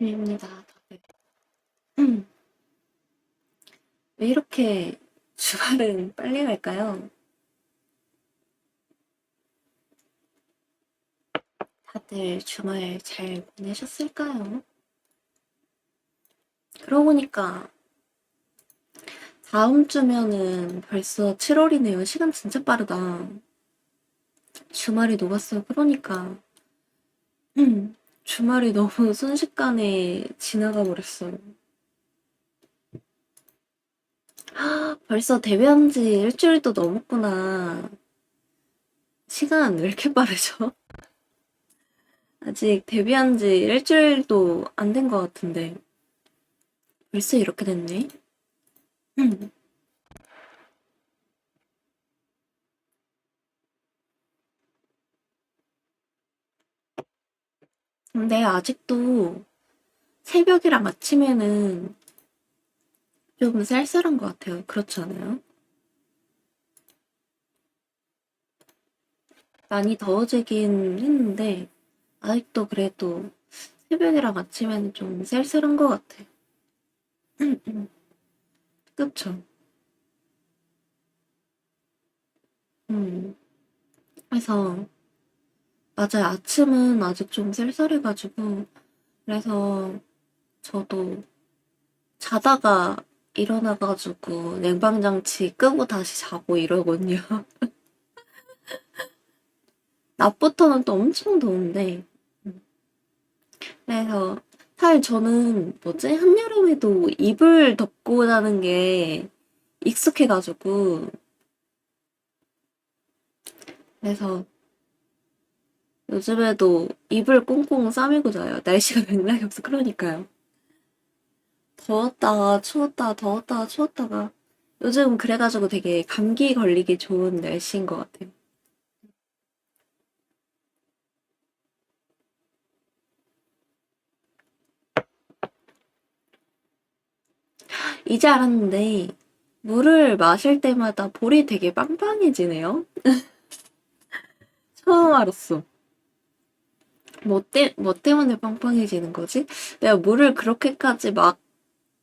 아침입니다, 다들. 음, 왜 이렇게 주말은 빨리 갈까요? 다들 주말 잘 보내셨을까요? 그러고 보니까 다음 주면은 벌써 7월이네요. 시간 진짜 빠르다. 주말이 녹았어요. 그러니까 주말이 너무 순식간에 지나가 버렸어요. 벌써 데뷔한 지 일주일도 넘었구나. 시간 왜 이렇게 빠르죠? 아직 데뷔한 지 일주일도 안 된 것 같은데 벌써 이렇게 됐네. 근데 아직도 새벽이랑 아침에는 좀 쌀쌀한 것 같아요. 그렇지 않아요? 많이 더워지긴 했는데 아직도 그래도 새벽이랑 아침에는 좀 쌀쌀한 것 같아. 그쵸? 음. 그래서 맞아요. 아침은 아직 좀 쌀쌀해가지고 그래서 저도 자다가 일어나가지고 냉방장치 끄고 다시 자고 이러거든요. 낮부터는 또 엄청 더운데 그래서 사실 저는 뭐지? 한여름에도 이불 덮고 자는 게 익숙해가지고 그래서 요즘에도 이불 꽁꽁 싸매고 자요. 날씨가 맥락이 없어. 그러니까요. 더웠다가 추웠다가 더웠다가 추웠다가 요즘 그래가지고 되게 감기 걸리기 좋은 날씨인 것 같아요. 이제 알았는데 물을 마실 때마다 볼이 되게 빵빵해지네요. 처음 알았어. 뭐 때문에 빵빵해지는 거지? 내가 물을 그렇게까지 막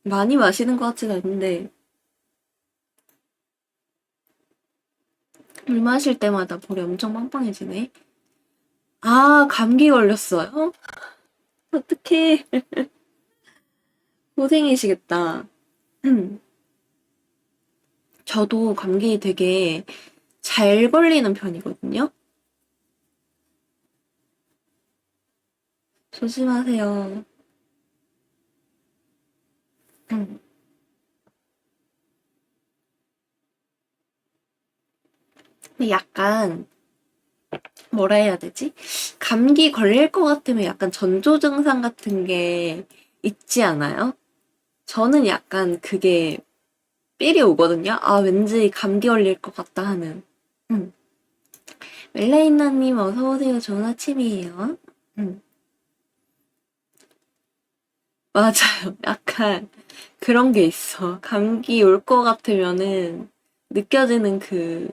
많이 마시는 것 같진 않은데, 물 마실 때마다 볼이 엄청 빵빵해지네. 아, 감기 걸렸어요? 어떡해. 고생이시겠다. 저도 감기 되게 잘 걸리는 편이거든요? 조심하세요. 음. 근데 약간, 뭐라 해야 되지? 감기 걸릴 것 같으면 약간 전조 증상 같은 게 있지 않아요? 저는 약간 그게 삘이 오거든요. 아, 왠지 감기 걸릴 것 같다 하는. 음. 멜레이나님 어서오세요. 좋은 아침이에요. 음. 맞아요. 약간 그런 게 있어. 감기 올 것 같으면은 느껴지는 그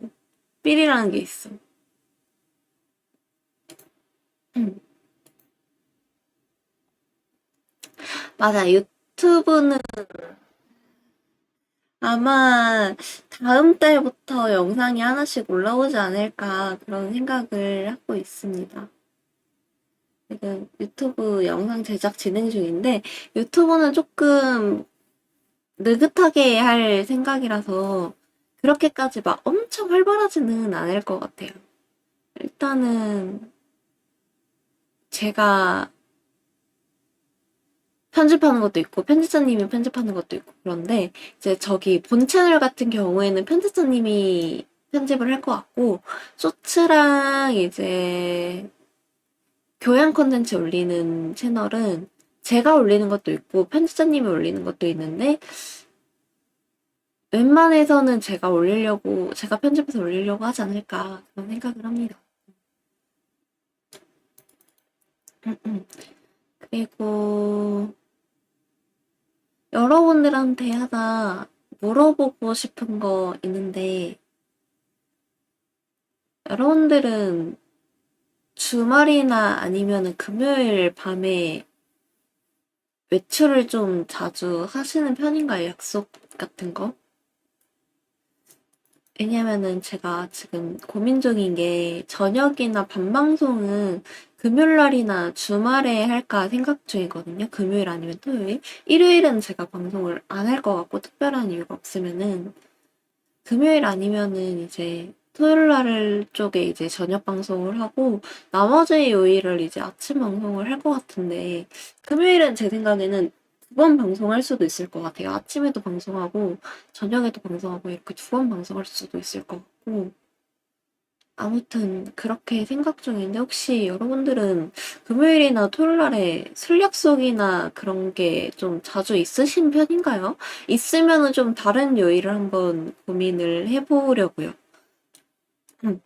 삘이라는 게 있어. 음. 맞아. 유튜브는 아마 다음 달부터 영상이 하나씩 올라오지 않을까 그런 생각을 하고 있습니다. 지금 유튜브 영상 제작 진행 중인데 유튜브는 조금 느긋하게 할 생각이라서 그렇게까지 막 엄청 활발하지는 않을 것 같아요. 일단은 제가 편집하는 것도 있고 편집자님이 편집하는 것도 있고 그런데 이제 저기 본 채널 같은 경우에는 편집자님이 편집을 할 것 같고 쇼츠랑 이제 교양 콘텐츠 올리는 채널은 제가 올리는 것도 있고 편집자님이 올리는 것도 있는데 웬만해서는 제가 편집해서 올리려고 하지 않을까 그런 생각을 합니다. 그리고 여러분들한테 하나 물어보고 싶은 거 있는데 여러분들은 주말이나 아니면은 금요일 밤에 외출을 좀 자주 하시는 편인가요? 약속 같은 거? 왜냐면은 제가 지금 고민 중인 게 저녁이나 밤방송은 금요일 날이나 주말에 할까 생각 중이거든요. 금요일 아니면 토요일. 일요일은 제가 방송을 안 할 것 같고 특별한 이유가 없으면은 금요일 아니면은 이제 토요일 날 쪽에 이제 저녁 방송을 하고 나머지 요일을 이제 아침 방송을 할 것 같은데 금요일은 제 생각에는 두 번 방송할 수도 있을 것 같아요. 아침에도 방송하고 저녁에도 방송하고 이렇게 두 번 방송할 수도 있을 것 같고 아무튼 그렇게 생각 중인데 혹시 여러분들은 금요일이나 토요일 날에 술 약속이나 그런 게 좀 자주 있으신 편인가요? 있으면은 좀 다른 요일을 한번 고민을 해보려고요. 음,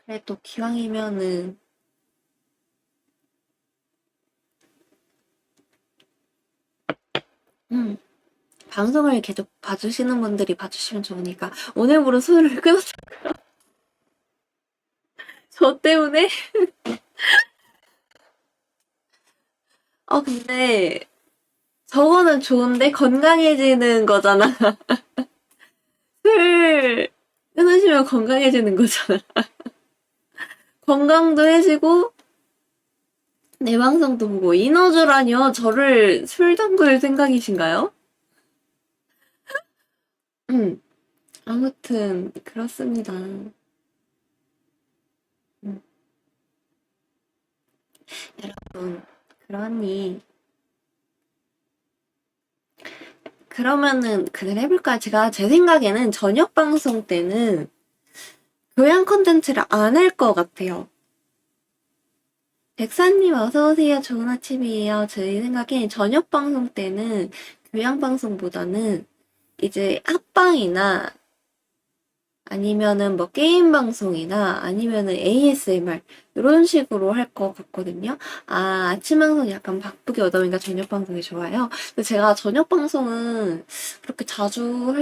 그래도 기왕이면은 음, 방송을 계속 봐주시는 분들이 봐주시면 좋으니까 오늘부로 술을 끊었어. 저 때문에? 근데 저거는 좋은데 건강해지는 거잖아. 술 끊으시면 건강해지는 거잖아. 건강도 해지고 내 방송도 보고 인어주라뇨. 저를 술 담글 생각이신가요? 음, 아무튼 그렇습니다. 음, 여러분 그러니 그러면은 그걸 해볼까요? 제가 제 생각에는 저녁 방송 때는 교양 콘텐츠를 안 할 것 같아요. 백사님 어서오세요. 좋은 아침이에요. 제 생각에 저녁 방송 때는 교양 방송보다는 이제 합방이나 아니면은 뭐 게임 방송이나 아니면은 ASMR 이런 식으로 할 것 같거든요. 아침 방송 약간 바쁘게 오다 보니까 저녁 방송이 좋아요. 근데 제가 저녁 방송은 그렇게 자주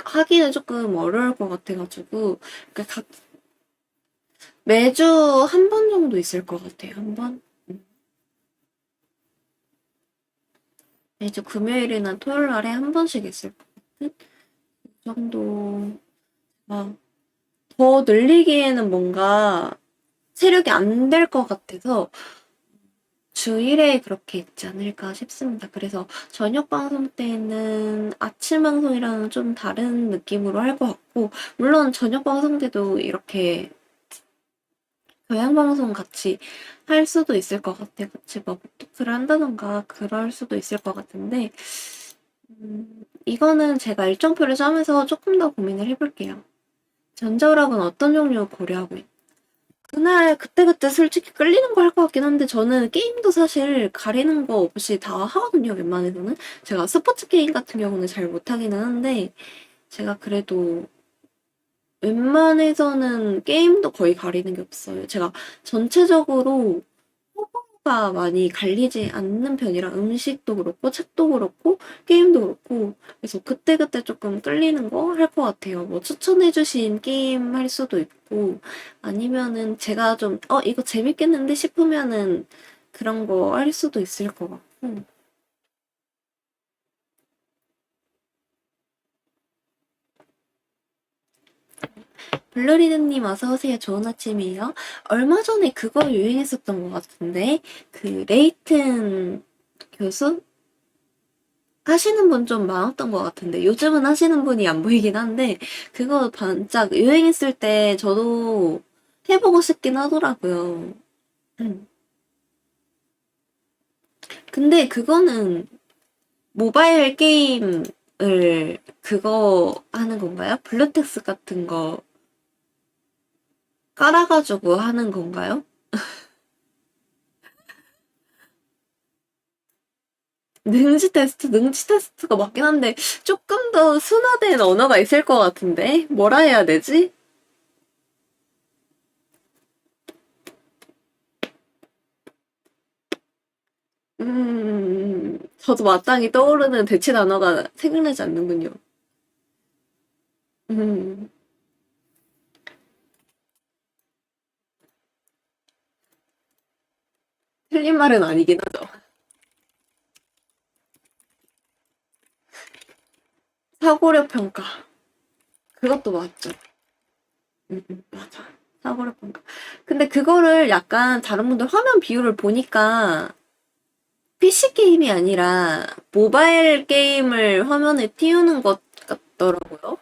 하기는 조금 어려울 것 같아가지고 그러니까 매주 한 번 정도 있을 것 같아요. 한 번. 매주 금요일이나 토요일 날에 한 번씩 있을 것 같은 그 정도. 더 늘리기에는 뭔가 체력이 안 될 것 같아서 주 1회 그렇게 있지 않을까 싶습니다. 그래서 저녁 방송 때는 아침 방송이랑은 좀 다른 느낌으로 할 것 같고, 물론 저녁 방송 때도 이렇게 교양 방송 같이 할 수도 있을 것 같아요. 같이 뭐 복토크를 한다던가 그럴 수도 있을 것 같은데, 이거는 제가 일정표를 짜면서 조금 더 고민을 해볼게요. 전자오락은 어떤 종류 고려하고 그날 그때그때 솔직히 끌리는 거 할 것 같긴 한데 저는 게임도 사실 가리는 거 없이 다 하거든요, 웬만해서는. 제가 스포츠 게임 같은 경우는 잘 못하기는 한데 제가 그래도 웬만해서는 게임도 거의 가리는 게 없어요. 제가 전체적으로 호불호가 많이 갈리지 않는 편이라 음식도 그렇고 책도 그렇고 게임도 그렇고 그래서 그때그때 조금 끌리는 거 할 것 같아요. 뭐 추천해주신 게임 할 수도 있고 아니면은 제가 좀 이거 재밌겠는데 싶으면은 그런 거 할 수도 있을 것 같고 블루리드님 어서오세요. 좋은 아침이에요. 얼마 전에 그거 유행했었던 것 같은데 그 레이튼 교수 하시는 분 좀 많았던 것 같은데 요즘은 하시는 분이 안 보이긴 한데 그거 반짝 유행했을 때 저도 해보고 싶긴 하더라고요. 음. 근데 그거는 모바일 게임을 그거 하는 건가요? 블루텍스 같은 거 깔아가지고 하는 건가요? 능지 테스트가 맞긴 한데 조금 더 순화된 언어가 있을 것 같은데 뭐라 해야 되지? 저도 마땅히 떠오르는 대체 단어가 생각나지 않는군요. 음, 틀린 말은 아니긴 하죠. 사고력 평가. 그것도 맞죠. 맞아. 사고력 평가. 근데 그거를 약간 다른 분들 화면 비율을 보니까 PC 게임이 아니라 모바일 게임을 화면에 띄우는 것 같더라고요.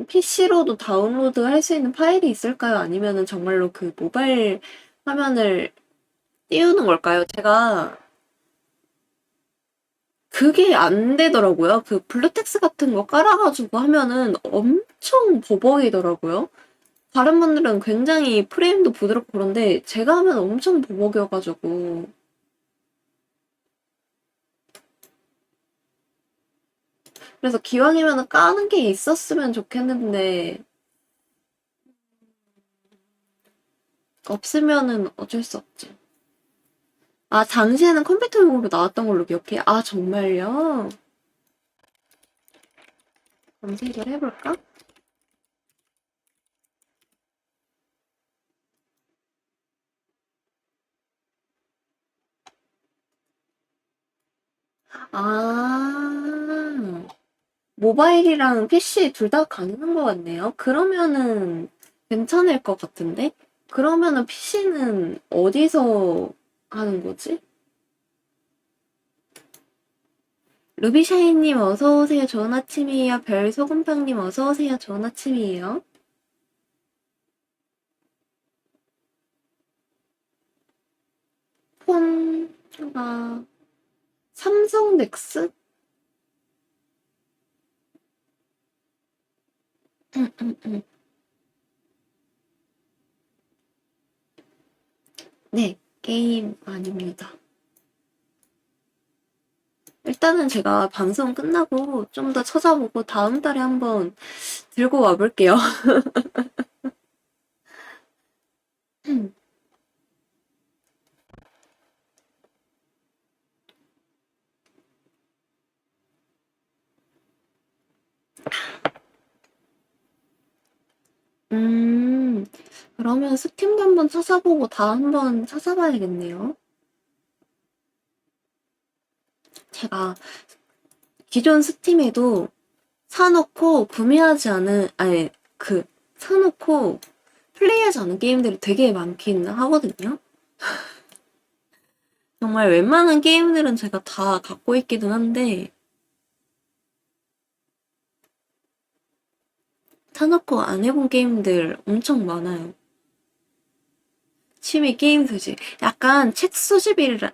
PC로도 다운로드 할 수 있는 파일이 있을까요? 아니면은 정말로 그 모바일 화면을 띄우는 걸까요? 제가 그게 안 되더라고요. 그 블루텍스 같은 거 깔아가지고 하면은 엄청 버벅이더라고요. 다른 분들은 굉장히 프레임도 부드럽고 그런데 제가 하면 엄청 버벅여가지고 그래서 기왕이면 까는 게 있었으면 좋겠는데 없으면은 어쩔 수 없죠. 아, 당시에는 컴퓨터용으로 나왔던 걸로 기억해. 아, 정말요? 검색을 해볼까? 아, 모바일이랑 PC 둘 다 가능한 것 같네요. 그러면은 괜찮을 것 같은데? 그러면은 PC는 어디서 하는 거지? 루비샤이님 어서오세요. 좋은 아침이에요. 별소금빵님 어서오세요. 좋은 아침이에요. 폰가 삼성 넥스? 네, 게임 아닙니다. 일단은 제가 방송 끝나고 좀 더 찾아보고 다음 달에 한번 들고 와볼게요. 음, 그러면 스팀도 한번 찾아보고 다 한번 찾아봐야겠네요. 제가 기존 스팀에도 사놓고 구매하지 않은, 아니, 그, 사놓고 플레이하지 않은 게임들이 되게 많긴 하거든요. 정말 웬만한 게임들은 제가 다 갖고 있기는 한데, 사놓고 안 해본 게임들 엄청 많아요. 취미 게임 수집. 약간 책 수집이라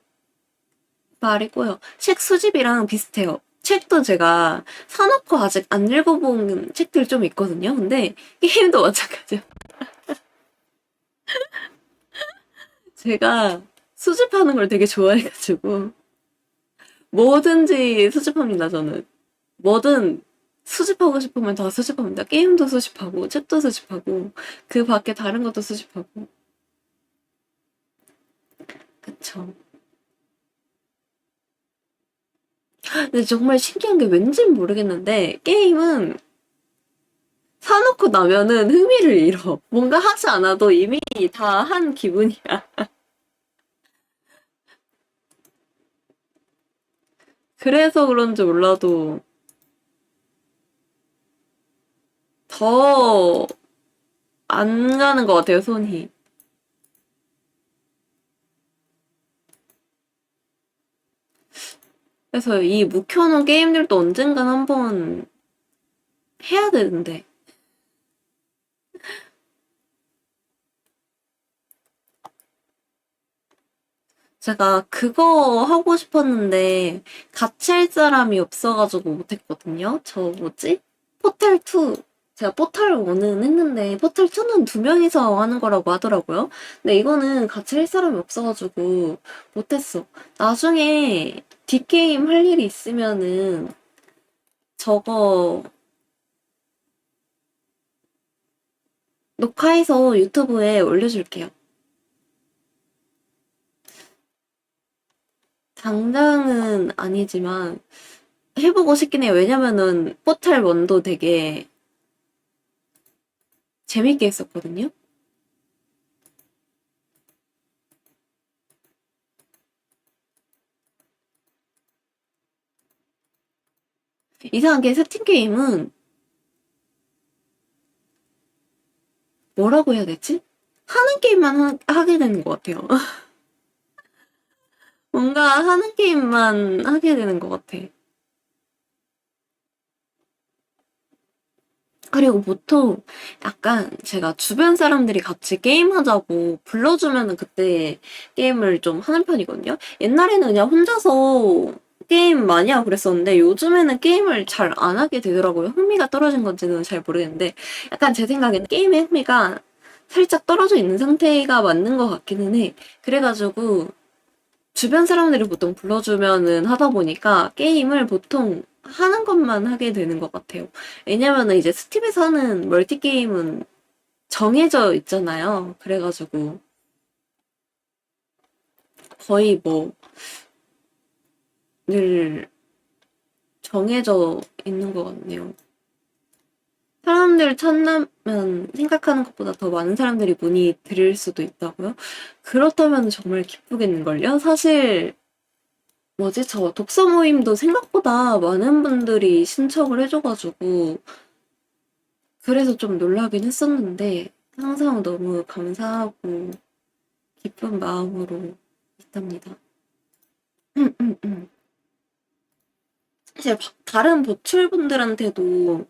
말이고요. 책 수집이랑 비슷해요. 책도 제가 사놓고 아직 안 읽어본 책들 좀 있거든요. 근데 게임도 마찬가지예요. 제가 수집하는 걸 되게 좋아해가지고 뭐든지 수집합니다, 저는. 뭐든 수집하고 싶으면 다 수집합니다. 게임도 수집하고 책도 수집하고 그 밖에 다른 것도 수집하고. 그쵸. 근데 정말 신기한 게 왠진 모르겠는데 게임은 사놓고 나면은 흥미를 잃어. 뭔가 하지 않아도 이미 다 한 기분이야. 그래서 그런지 몰라도 더 안 가는 것 같아요, 손이. 그래서 이 묵혀놓은 게임들도 언젠간 한번 해야 되는데. 제가 그거 하고 싶었는데 같이 할 사람이 없어가지고 못했거든요. 저 뭐지? 포탈2. 제가 포탈1은 했는데 포탈2는 두 명이서 하는 거라고 하더라고요. 근데 이거는 같이 할 사람이 없어가지고 못했어. 나중에 뒷게임 할 일이 있으면은 저거 녹화해서 유튜브에 올려줄게요. 당장은 아니지만 해보고 싶긴 해요. 왜냐면은 포탈 1도 되게 재밌게 했었거든요. 이상하게 스팀 게임은 뭐라고 해야 되지? 하는 게임만 하게 되는 것 같아요. 뭔가 하는 게임만 하게 되는 것 같아. 그리고 보통 약간 제가 주변 사람들이 같이 게임하자고 불러주면은 그때 게임을 좀 하는 편이거든요. 옛날에는 그냥 혼자서 게임 많이 하고 그랬었는데 요즘에는 게임을 잘 안 하게 되더라고요. 흥미가 떨어진 건지는 잘 모르겠는데 약간 제 생각에는 게임의 흥미가 살짝 떨어져 있는 상태가 맞는 것 같기는 해. 그래가지고 주변 사람들이 보통 불러주면은 하다 보니까 게임을 보통 하는 것만 하게 되는 것 같아요. 왜냐면은 이제 스팀에서 하는 멀티게임은 정해져 있잖아요. 그래가지고 거의 뭐 늘 정해져 있는 것 같네요. 사람들을 찾으면 생각하는 것보다 더 많은 사람들이 문의 드릴 수도 있다고요? 그렇다면 정말 기쁘겠는걸요? 사실 뭐지? 저 독서 모임도 생각보다 많은 분들이 신청을 해줘가지고 그래서 좀 놀라긴 했었는데 항상 너무 감사하고 기쁜 마음으로 있답니다. 사실 다른 보출분들한테도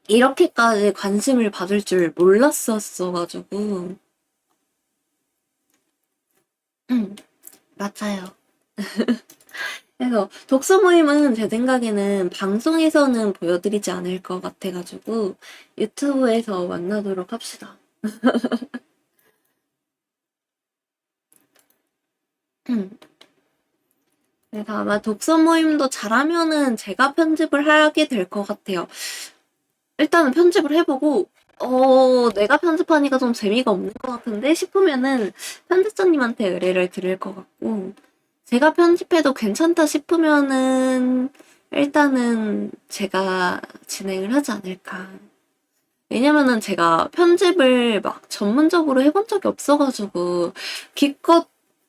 이렇게까지 관심을 받을 줄 몰랐었어가지고 맞아요. 그래서 독서 모임은 제 생각에는 방송에서는 보여드리지 않을 것 같아가지고 유튜브에서 만나도록 합시다. 그래서 아마 독서 모임도 잘하면은 제가 편집을 하게 될 것 같아요. 일단은 편집을 해보고 내가 편집하니까 좀 재미가 없는 것 같은데 싶으면은 편집자님한테 의뢰를 드릴 것 같고 제가 편집해도 괜찮다 싶으면은 일단은 제가 진행을 하지 않을까. 왜냐면은 제가 편집을 막 전문적으로 해본 적이 없어가지고 기껏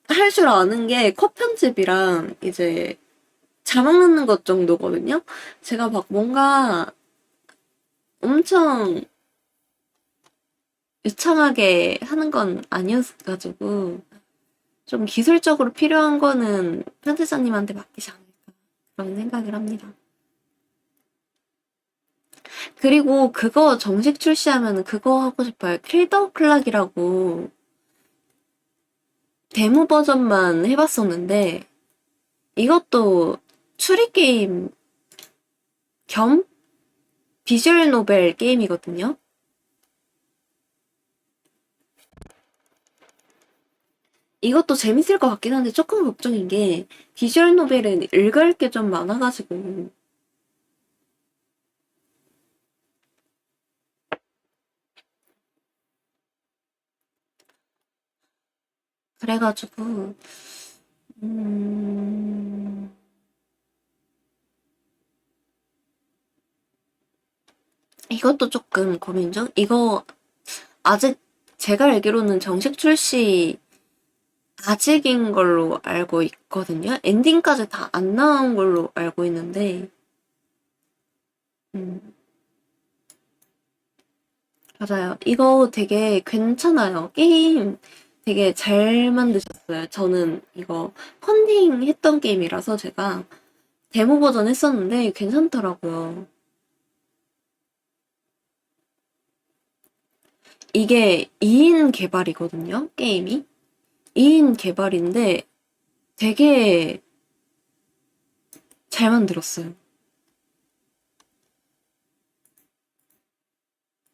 할 줄 아는 게 컷 편집이랑 이제 자막 넣는 것 정도거든요. 제가 막 뭔가 엄청 유창하게 하는 건 아니었가지고 좀 기술적으로 필요한 거는 편집자님한테 맡기지 않을까 그런 생각을 합니다. 그리고 그거 정식 출시하면 그거 하고 싶어요. 킬더 클락이라고 데모 버전만 해봤었는데 이것도 추리 게임 겸 비주얼 노벨 게임이거든요. 이것도 재밌을 것 같긴 한데 조금 걱정인 게 비주얼 노벨은 읽을 게 좀 많아가지고 그래가지고 음... 이것도 조금 고민 중? 이거 아직 제가 알기로는 정식 출시 아직인 걸로 알고 있거든요. 엔딩까지 다 안 나온 걸로 알고 있는데 음, 맞아요. 이거 되게 괜찮아요. 게임 되게 잘 만드셨어요. 저는 이거 펀딩 했던 게임이라서 제가 데모 버전 했었는데 괜찮더라고요. 이게 2인 개발이거든요, 게임이. 2인 개발인데 되게 잘 만들었어요.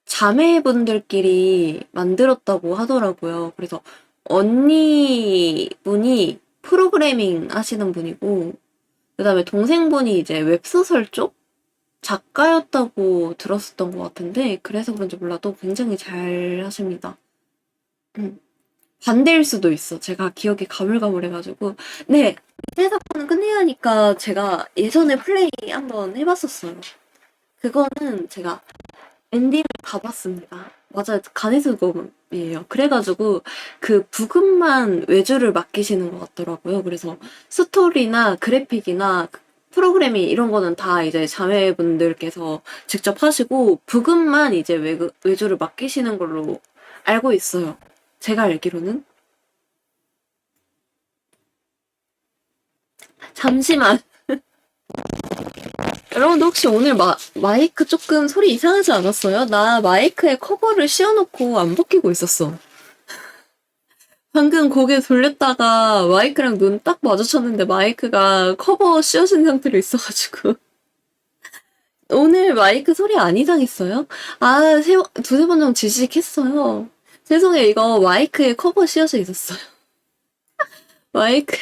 자매분들끼리 만들었다고 하더라고요. 그래서 언니분이 프로그래밍 하시는 분이고, 그 다음에 동생분이 이제 웹소설 쪽 작가였다고 들었었던 것 같은데, 그래서 그런지 몰라도 굉장히 잘 하십니다. 음. 반대일 수도 있어. 제가 기억이 가물가물해가지고. 네, 새 사건은 끝내야 하니까 제가 예전에 플레이 한번 해봤었어요. 그거는 제가 엔딩을 봐봤습니다. 맞아요. 가네스곰. 이에요. 그래가지고 그 부금만 외주를 맡기시는 것 같더라고요. 그래서 스토리나 그래픽이나 프로그래밍 이런 거는 다 이제 자매분들께서 직접 하시고 부금만 이제 외주를 맡기시는 걸로 알고 있어요. 제가 알기로는. 잠시만. 여러분도 혹시 오늘 마이크 조금 소리 이상하지 않았어요? 나 마이크에 커버를 씌워놓고 안 벗기고 있었어. 방금 고개 돌렸다가 마이크랑 눈 딱 마주쳤는데 마이크가 커버 씌워진 상태로 있어가지고. 오늘 마이크 소리 안 이상했어요? 아, 두세 번 정도 지직했어요. 죄송해요. 이거 마이크에 커버 씌워져 있었어요. 마이크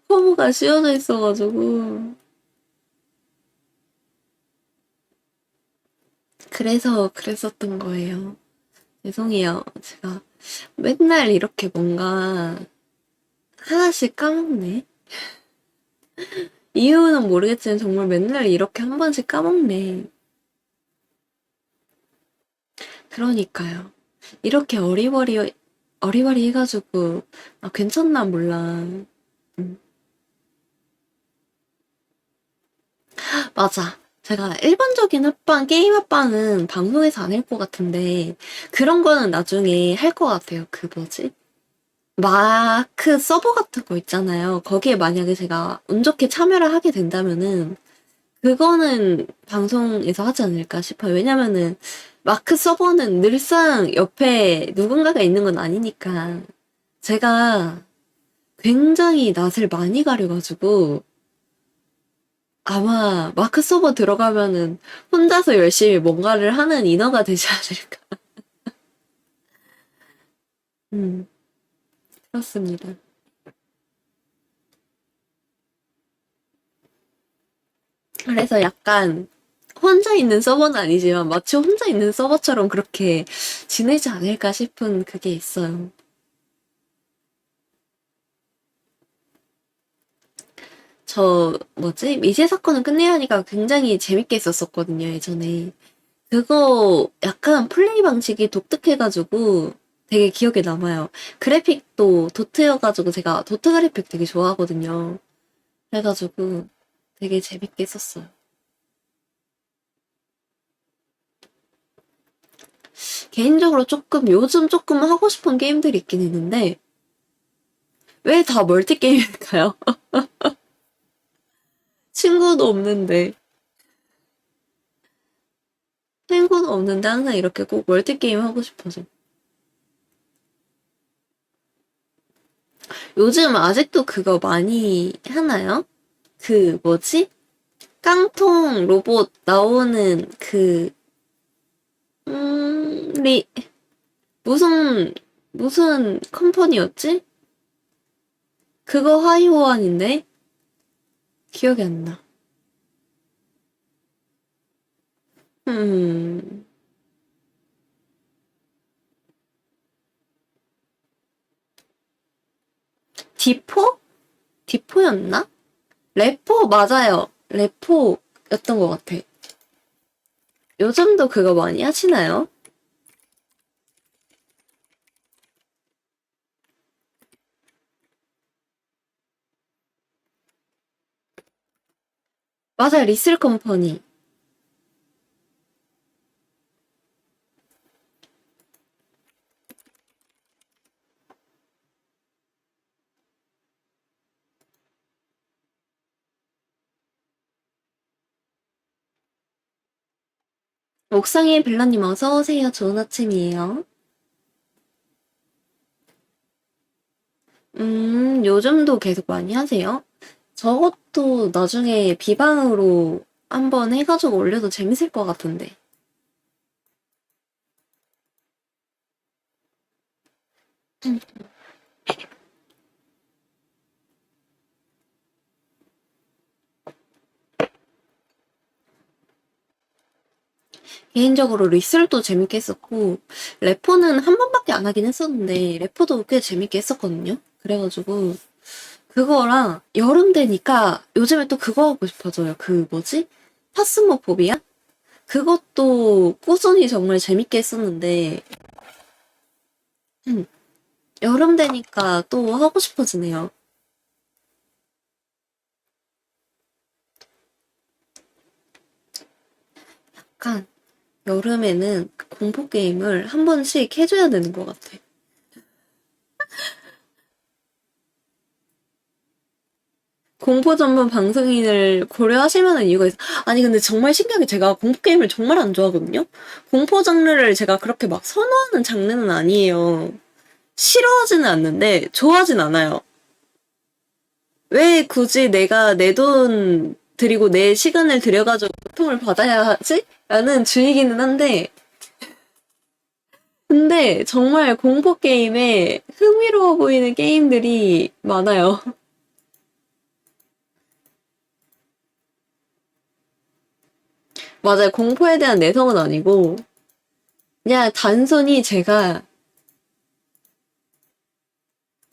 커버가 씌워져 있어가지고. 그래서 그랬었던 거예요. 죄송해요. 제가 맨날 이렇게 뭔가 하나씩 까먹네. 이유는 모르겠지만 정말 맨날 이렇게 한 번씩 까먹네. 그러니까요. 이렇게 어리버리 해가지고, 아, 괜찮나 몰라. 맞아. 제가 일반적인 게임 합방은 방송에서 안 할 것 같은데, 그런 거는 나중에 할 것 같아요. 그 뭐지? 마크 서버 같은 거 있잖아요. 거기에 만약에 제가 운 좋게 참여를 하게 된다면은, 그거는 방송에서 하지 않을까 싶어요. 왜냐면은, 마크 서버는 늘상 옆에 누군가가 있는 건 아니니까. 제가 굉장히 낯을 많이 가려가지고, 아마 마크 서버 들어가면은 혼자서 열심히 뭔가를 하는 인어가 되지 않을까. 음, 그렇습니다. 그래서 약간 혼자 있는 서버는 아니지만 마치 혼자 있는 서버처럼 그렇게 지내지 않을까 싶은 그게 있어요. 저 뭐지? 미제 사건은 끝내려니까 굉장히 재밌게 했었거든요, 예전에. 그거 약간 플레이 방식이 독특해가지고 되게 기억에 남아요. 그래픽도 도트여가지고 제가 도트 그래픽 되게 좋아하거든요. 그래가지고 되게 재밌게 했었어요. 개인적으로 요즘 조금 하고 싶은 게임들이 있긴 있는데, 왜 다 멀티게임일까요? 친구도 없는데. 친구도 없는데 항상 이렇게 꼭 멀티게임 하고 싶어서. 요즘 아직도 그거 많이 하나요? 그 뭐지? 깡통 로봇 나오는 음, 리, 무슨, 무슨 컴퍼니였지? 그거 하이호환인데? 기억이 안 나. 음, 디포? 디포였나? 레포, 맞아요. 레포였던 것 같아. 요즘도 그거 많이 하시나요? 맞아요, 리슬 컴퍼니. 옥상에 벨라님 어서오세요. 좋은 아침이에요. 요즘도 계속 많이 하세요? 저것도 나중에 비방으로 한번 해가지고 올려도 재밌을 것 같은데. 개인적으로 리슬도 재밌게 했었고, 레포는 한 번밖에 안 하긴 했었는데, 레포도 꽤 재밌게 했었거든요? 그래가지고, 그거랑 여름 되니까 요즘에 또 그거 하고 싶어져요. 그 뭐지? 파스모포비아? 그것도 꾸준히 정말 재밌게 했었는데, 음, 여름 되니까 또 하고 싶어지네요. 약간, 여름에는 공포 게임을 한 번씩 해줘야 되는 것 같아. 공포 전문 방송인을 고려하실 만한 이유가 있어. 아니, 근데 정말 신기하게 제가 공포 게임을 정말 안 좋아하거든요? 공포 장르를 제가 그렇게 막 선호하는 장르는 아니에요. 싫어하지는 않는데, 좋아하진 않아요. 왜 굳이 내가 내 돈 들이고 내 시간을 들여가지고 고통을 받아야 하지? 라는 주의기는 한데, 근데 정말 공포 게임에 흥미로워 보이는 게임들이 많아요. 맞아요. 공포에 대한 내성은 아니고, 그냥 단순히 제가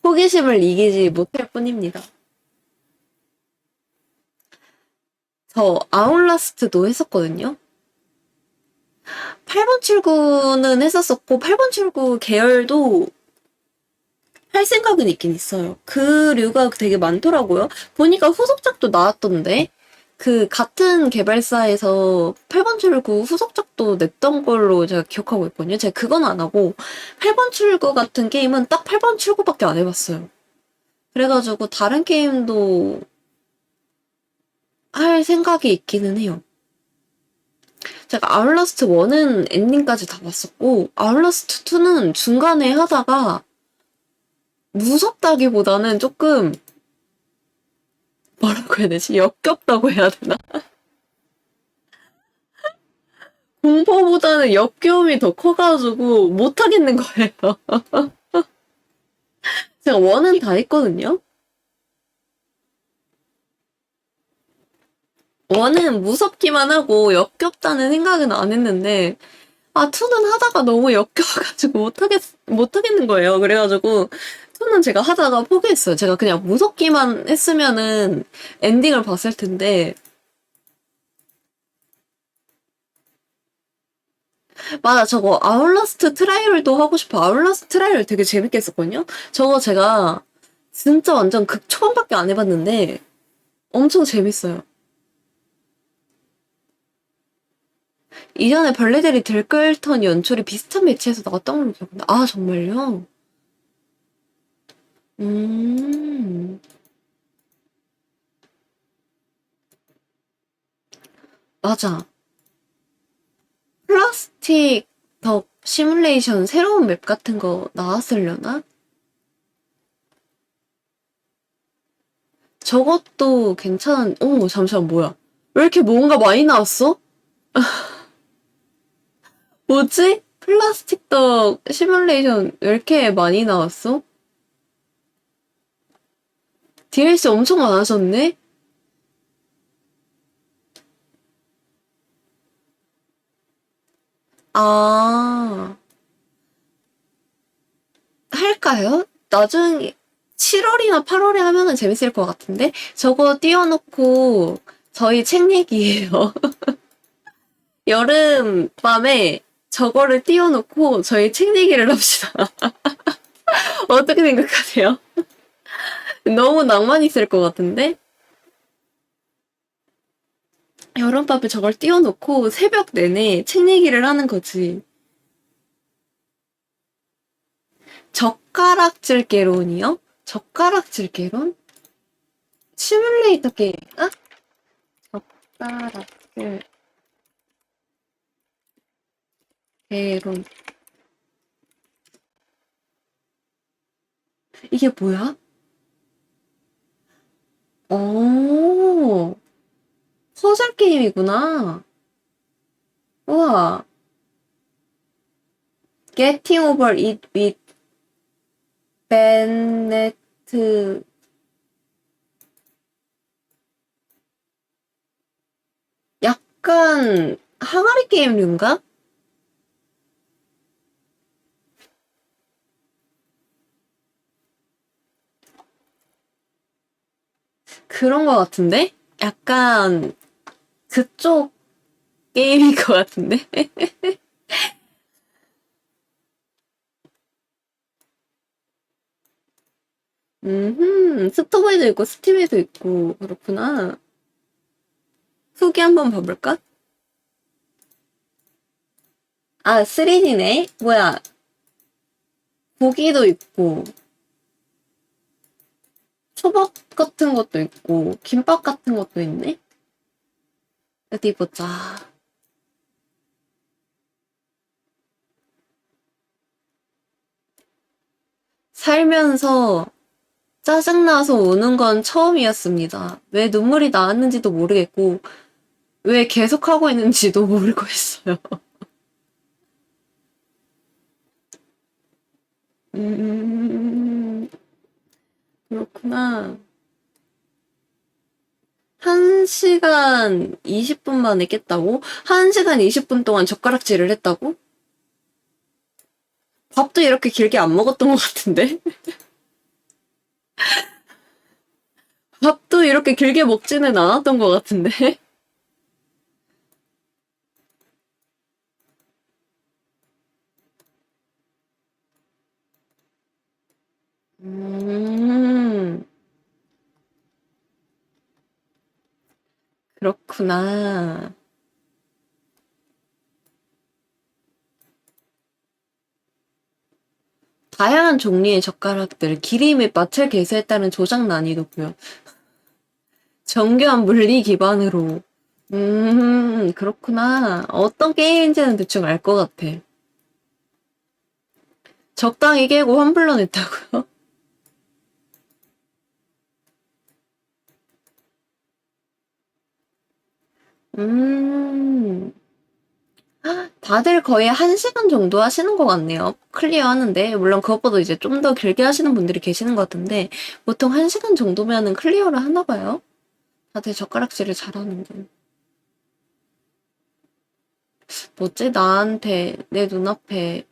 호기심을 이기지 못할 뿐입니다. 저 아웃라스트도 했었거든요. 8번 출구는 했었었고, 8번 출구 계열도 할 생각은 있긴 있어요. 그 류가 되게 많더라고요. 보니까 후속작도 나왔던데, 그 같은 개발사에서 8번 출구 후속작도 냈던 걸로 제가 기억하고 있거든요. 제가 그건 안 하고, 8번 출구 같은 게임은 딱 8번 출구밖에 안 해봤어요. 그래가지고 다른 게임도 할 생각이 있기는 해요. 제가 아웃라스트 1은 엔딩까지 다 봤었고, 아웃라스트 2는 중간에 하다가 무섭다기보다는 조금, 뭐라고 해야 되지? 역겹다고 해야 되나? 공포보다는 역겨움이 더 커가지고 못하겠는 거예요. 제가 1은 다 했거든요? 1은 무섭기만 하고 역겹다는 생각은 안 했는데, 아, 2는 하다가 너무 역겨워가지고 못하겠는 거예요. 그래가지고, 2는 제가 하다가 포기했어요. 제가 그냥 무섭기만 했으면은 엔딩을 봤을 텐데, 맞아, 저거 아웃라스트 트라이얼도 하고 싶어. 아웃라스트 트라이얼 되게 재밌게 했었거든요? 저거 제가 진짜 완전 극 초반밖에 안 해봤는데, 엄청 재밌어요. 이전에 벌레들이 들끓던 연출이 비슷한 매체에서 나왔던 걸로 기억한다. 아, 정말요? 음, 맞아. 플라스틱 덕 시뮬레이션 새로운 맵 같은 거 나왔으려나? 저것도 괜찮은, 잠시만, 뭐야. 왜 이렇게 뭔가 많이 나왔어? 뭐지? 플라스틱 덕 시뮬레이션 왜 이렇게 많이 나왔어? DLC 엄청 많아졌네? 아, 할까요? 나중에 7월이나 8월에 하면은 재밌을 것 같은데? 저거 띄워놓고 저희 책 얘기예요. 여름밤에 저거를 띄워놓고 저희 책 얘기를 합시다. 어떻게 생각하세요? 너무 낭만 있을 것 같은데? 여름밤에 저걸 띄워놓고 새벽 내내 책 얘기를 하는 거지. 젓가락질개론이요? 젓가락질개론? 시뮬레이터 게임인가? 젓가락질개론. 이게 뭐야? 오, 퍼즐 게임이구나. 우와. Getting over it with Bennett. 약간 항아리 게임류인가? 그런 거 같은데? 약간 그쪽 게임인 것 같은데? 스토브에도 있고 스팀에도 있고 그렇구나. 후기 한번 봐볼까? 아, 3D네? 뭐야, 고기도 있고 초밥 같은 것도 있고 김밥 같은 것도 있네? 어디 보자. 살면서 짜증나서 우는 건 처음이었습니다. 왜 눈물이 나왔는지도 모르겠고 왜 계속하고 있는지도 모르고 있어요. 음, 그렇구나. 1시간 20분 만에 깼다고? 1시간 20분 동안 젓가락질을 했다고? 밥도 이렇게 길게 안 먹었던 것 같은데? 밥도 이렇게 길게 먹지는 않았던 것 같은데? 음, 그렇구나. 다양한 종류의 젓가락들, 길이 및 마찰 개수에 따른 조작 난이도고요. 정교한 물리 기반으로. 그렇구나. 어떤 게임인지는 대충 알 것 같아. 적당히 깨고 환불로 냈다고요? 음, 다들 거의 1시간 정도 하시는 것 같네요. 클리어 하는데. 물론 그것보다 이제 좀 더 길게 하시는 분들이 계시는 것 같은데, 보통 1시간 정도면은 클리어를 하나 봐요. 다들 젓가락질을 잘하는데. 뭐지? 나한테, 내 눈앞에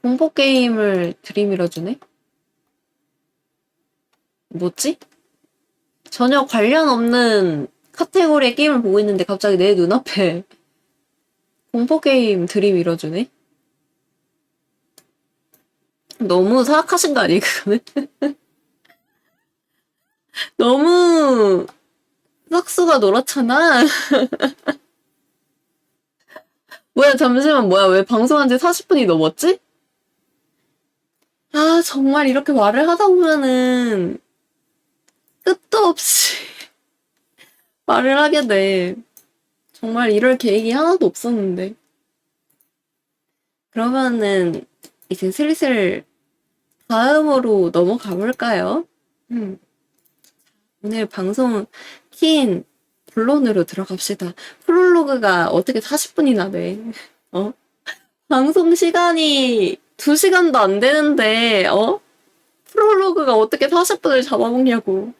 공포 게임을 들이밀어주네? 뭐지? 전혀 관련 없는 카테고리의 게임을 보고 있는데 갑자기 내 눈앞에 공포 게임 들이밀어주네? 너무 사악하신 거 아니에요, 그거는? 너무 싹수가 노랗잖아. 뭐야, 잠시만, 뭐야, 왜 방송한 지 40분이 넘었지? 아, 정말 이렇게 말을 하다 보면은 끝도 없이 말을 하게 돼. 정말 이럴 계획이 하나도 없었는데. 그러면은 이제 슬슬 다음으로 넘어가 볼까요? 음, 오늘 방송 킨 본론으로 들어갑시다. 프롤로그가 어떻게 40분이나 돼? 어? 방송 시간이 2시간도 안 되는데, 프롤로그가 어떻게 40분을 잡아먹냐고.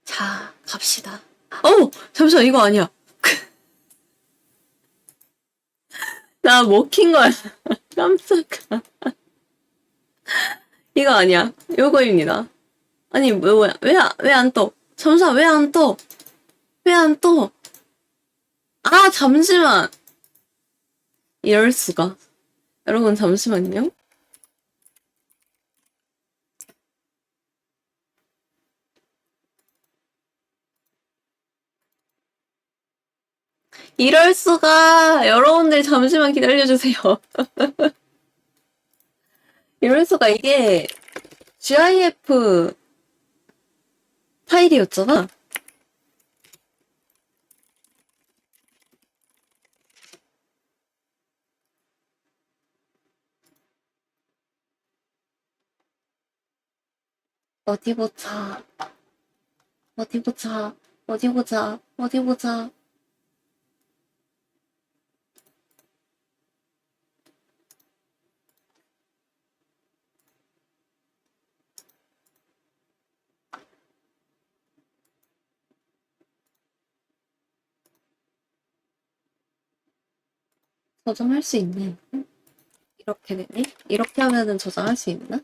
자, 갑시다. 잠시만, 이거 아니야. 나 먹힌 거야. 깜짝아. 이거 아니야. 요거입니다. 아니, 뭐야. 왜 안 떠? 잠시만, 왜 안 떠? 왜 안 떠? 아, 잠시만. 이럴 수가. 여러분, 잠시만요. 이럴 수가. 여러분들 잠시만 기다려주세요. 이럴 수가. 이게 GIF 파일이었잖아. 어디 보자. 어디 보자. 어디 보자. 어디 보자. 저장할 수 있네. 이렇게 되네? 이렇게 하면은 저장할 수 있나?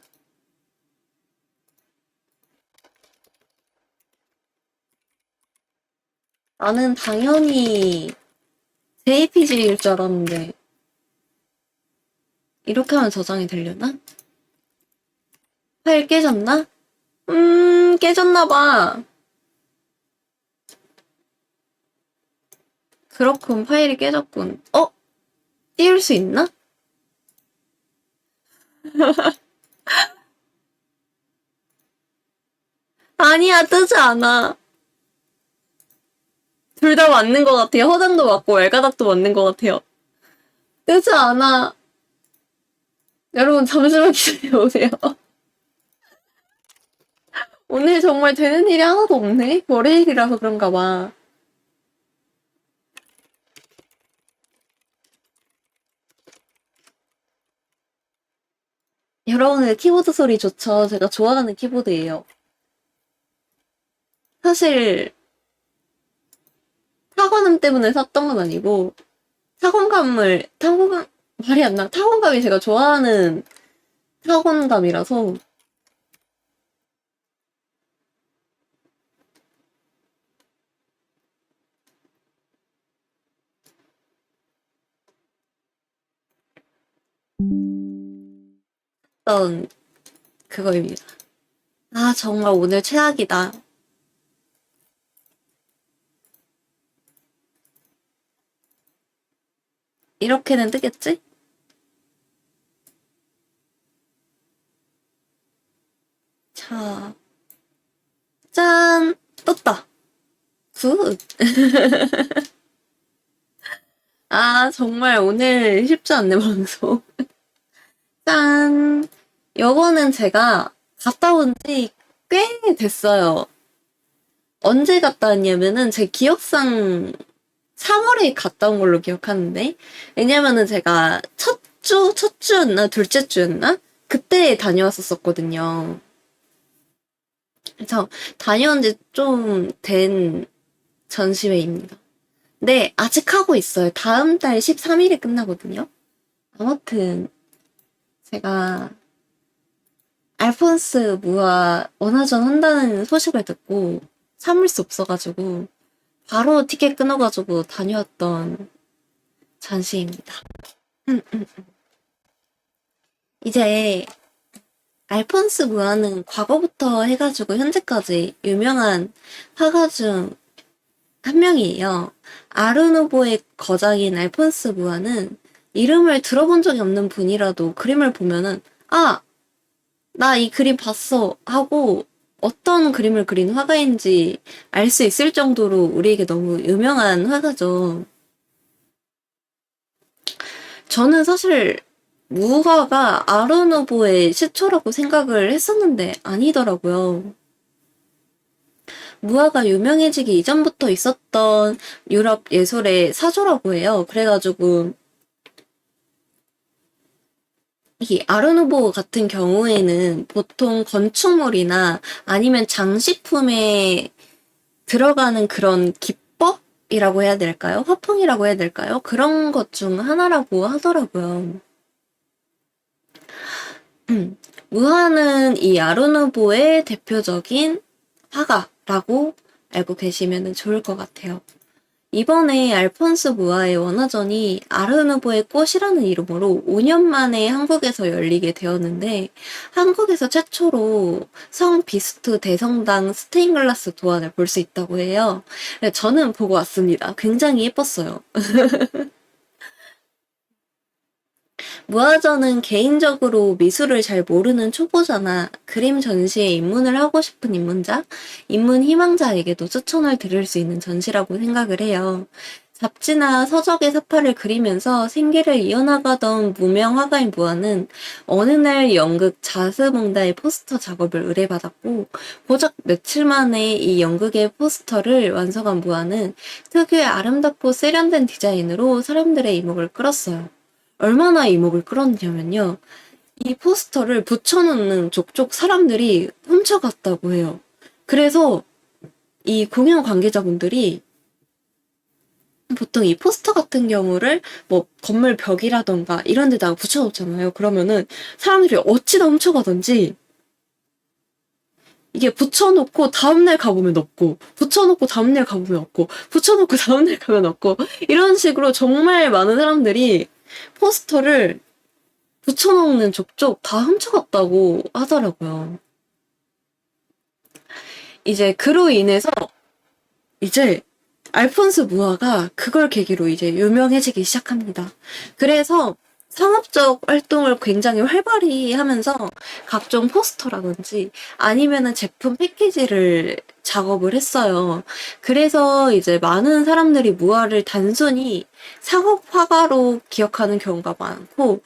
나는 당연히 JPG일 줄 알았는데 이렇게 하면 저장이 되려나? 파일 깨졌나? 깨졌나봐. 그렇군, 파일이 깨졌군. 띄울 수 있나? 아니야, 뜨지 않아. 둘 다 맞는 것 같아요. 허당도 맞고 왈가닥도 맞는 것 같아요. 뜨지 않아. 여러분, 잠시만 기다려보세요. 오늘 정말 되는 일이 하나도 없네? 월요일이라서 그런가 봐. 여러분의 키보드 소리 좋죠? 제가 좋아하는 키보드예요. 사실 타건음 때문에 샀던 건 아니고 타건감 말이 안 나. 타건감이 제가 좋아하는 타건감이라서 던 그거입니다. 아, 정말 오늘 최악이다. 이렇게는 뜨겠지? 자, 짠! 떴다. 굿. 아, 정말 오늘 쉽지 않네, 방송. 짠! 요거는 제가 갔다 온 지 꽤 됐어요. 언제 갔다 왔냐면은 제 기억상 3월에 갔다 온 걸로 기억하는데, 왜냐면은 제가 첫 주였나, 둘째 주였나? 그때 다녀왔었거든요. 그래서 다녀온 지 좀 된 전시회입니다. 네, 아직 하고 있어요. 다음 달 13일에 끝나거든요. 아무튼, 제가 알폰스 무아 원화전 한다는 소식을 듣고 참을 수 없어가지고 바로 티켓 끊어가지고 다녀왔던 전시입니다. 이제 알폰스 무아는 과거부터 해가지고 현재까지 유명한 화가 중 한 명이에요. 아르누보의 거장인 알폰스 무아는 이름을 들어본 적이 없는 분이라도 그림을 보면은 아, 나 이 그림 봤어 하고 어떤 그림을 그린 화가인지 알 수 있을 정도로 우리에게 너무 유명한 화가죠. 저는 사실 무화가 아르누보의 시초라고 생각을 했었는데 아니더라고요. 무화가 유명해지기 이전부터 있었던 유럽 예술의 사조라고 해요. 그래가지고 이 아르누보 같은 경우에는 보통 건축물이나 아니면 장식품에 들어가는 그런 기법이라고 해야 될까요? 화풍이라고 해야 될까요? 그런 것 중 하나라고 하더라고요. 무화는 이 아르누보의 대표적인 화가라고 알고 계시면 좋을 것 같아요. 이번에 알폰스 무아의 원화전이 아르누보의 꽃이라는 이름으로 5년 만에 한국에서 열리게 되었는데 한국에서 최초로 성 비스트 대성당 스테인글라스 도안을 볼 수 있다고 해요. 저는 보고 왔습니다. 굉장히 예뻤어요. 무아전은 개인적으로 미술을 잘 모르는 초보자나 그림 전시에 입문을 하고 싶은 입문자, 입문 희망자에게도 추천을 드릴 수 있는 전시라고 생각을 해요. 잡지나 서적의 사파를 그리면서 생계를 이어나가던 무명 화가인 무아는 어느 날 연극 자스몽다의 포스터 작업을 의뢰받았고 고작 며칠 만에 이 연극의 포스터를 완성한 무아는 특유의 아름답고 세련된 디자인으로 사람들의 이목을 끌었어요. 얼마나 이목을 끌었냐면요. 이 포스터를 붙여놓는 족족 사람들이 훔쳐갔다고 해요. 그래서 이 공연 관계자분들이 보통 이 포스터 같은 경우를 뭐 건물 벽이라던가 이런 데다가 붙여놓잖아요. 그러면은 사람들이 어찌다 훔쳐가든지 이게 붙여놓고 다음날 가보면 없고, 붙여놓고 다음날 가보면 없고, 붙여놓고 다음날 가면 없고, 이런 식으로 정말 많은 사람들이 포스터를 붙여놓는 족족 다 훔쳐갔다고 하더라고요. 이제 그로 인해서 이제 알폰스 무아가 그걸 계기로 이제 유명해지기 시작합니다. 그래서 상업적 활동을 굉장히 활발히 하면서 각종 포스터라든지 아니면은 제품 패키지를 작업을 했어요. 그래서 이제 많은 사람들이 무아를 단순히 상업 화가로 기억하는 경우가 많고,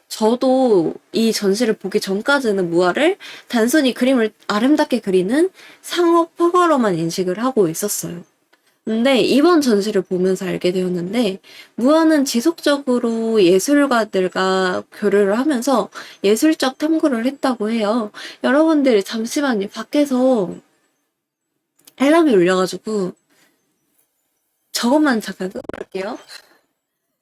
저도 이 전시를 보기 전까지는 무아를 단순히 그림을 아름답게 그리는 상업 화가로만 인식을 하고 있었어요. 근데 이번 전시를 보면서 알게 되었는데, 무아는 지속적으로 예술가들과 교류를 하면서 예술적 탐구를 했다고 해요. 여러분들 잠시만요. 밖에서 알람이 울려가지고 저것만 잠깐 끄고 올게요.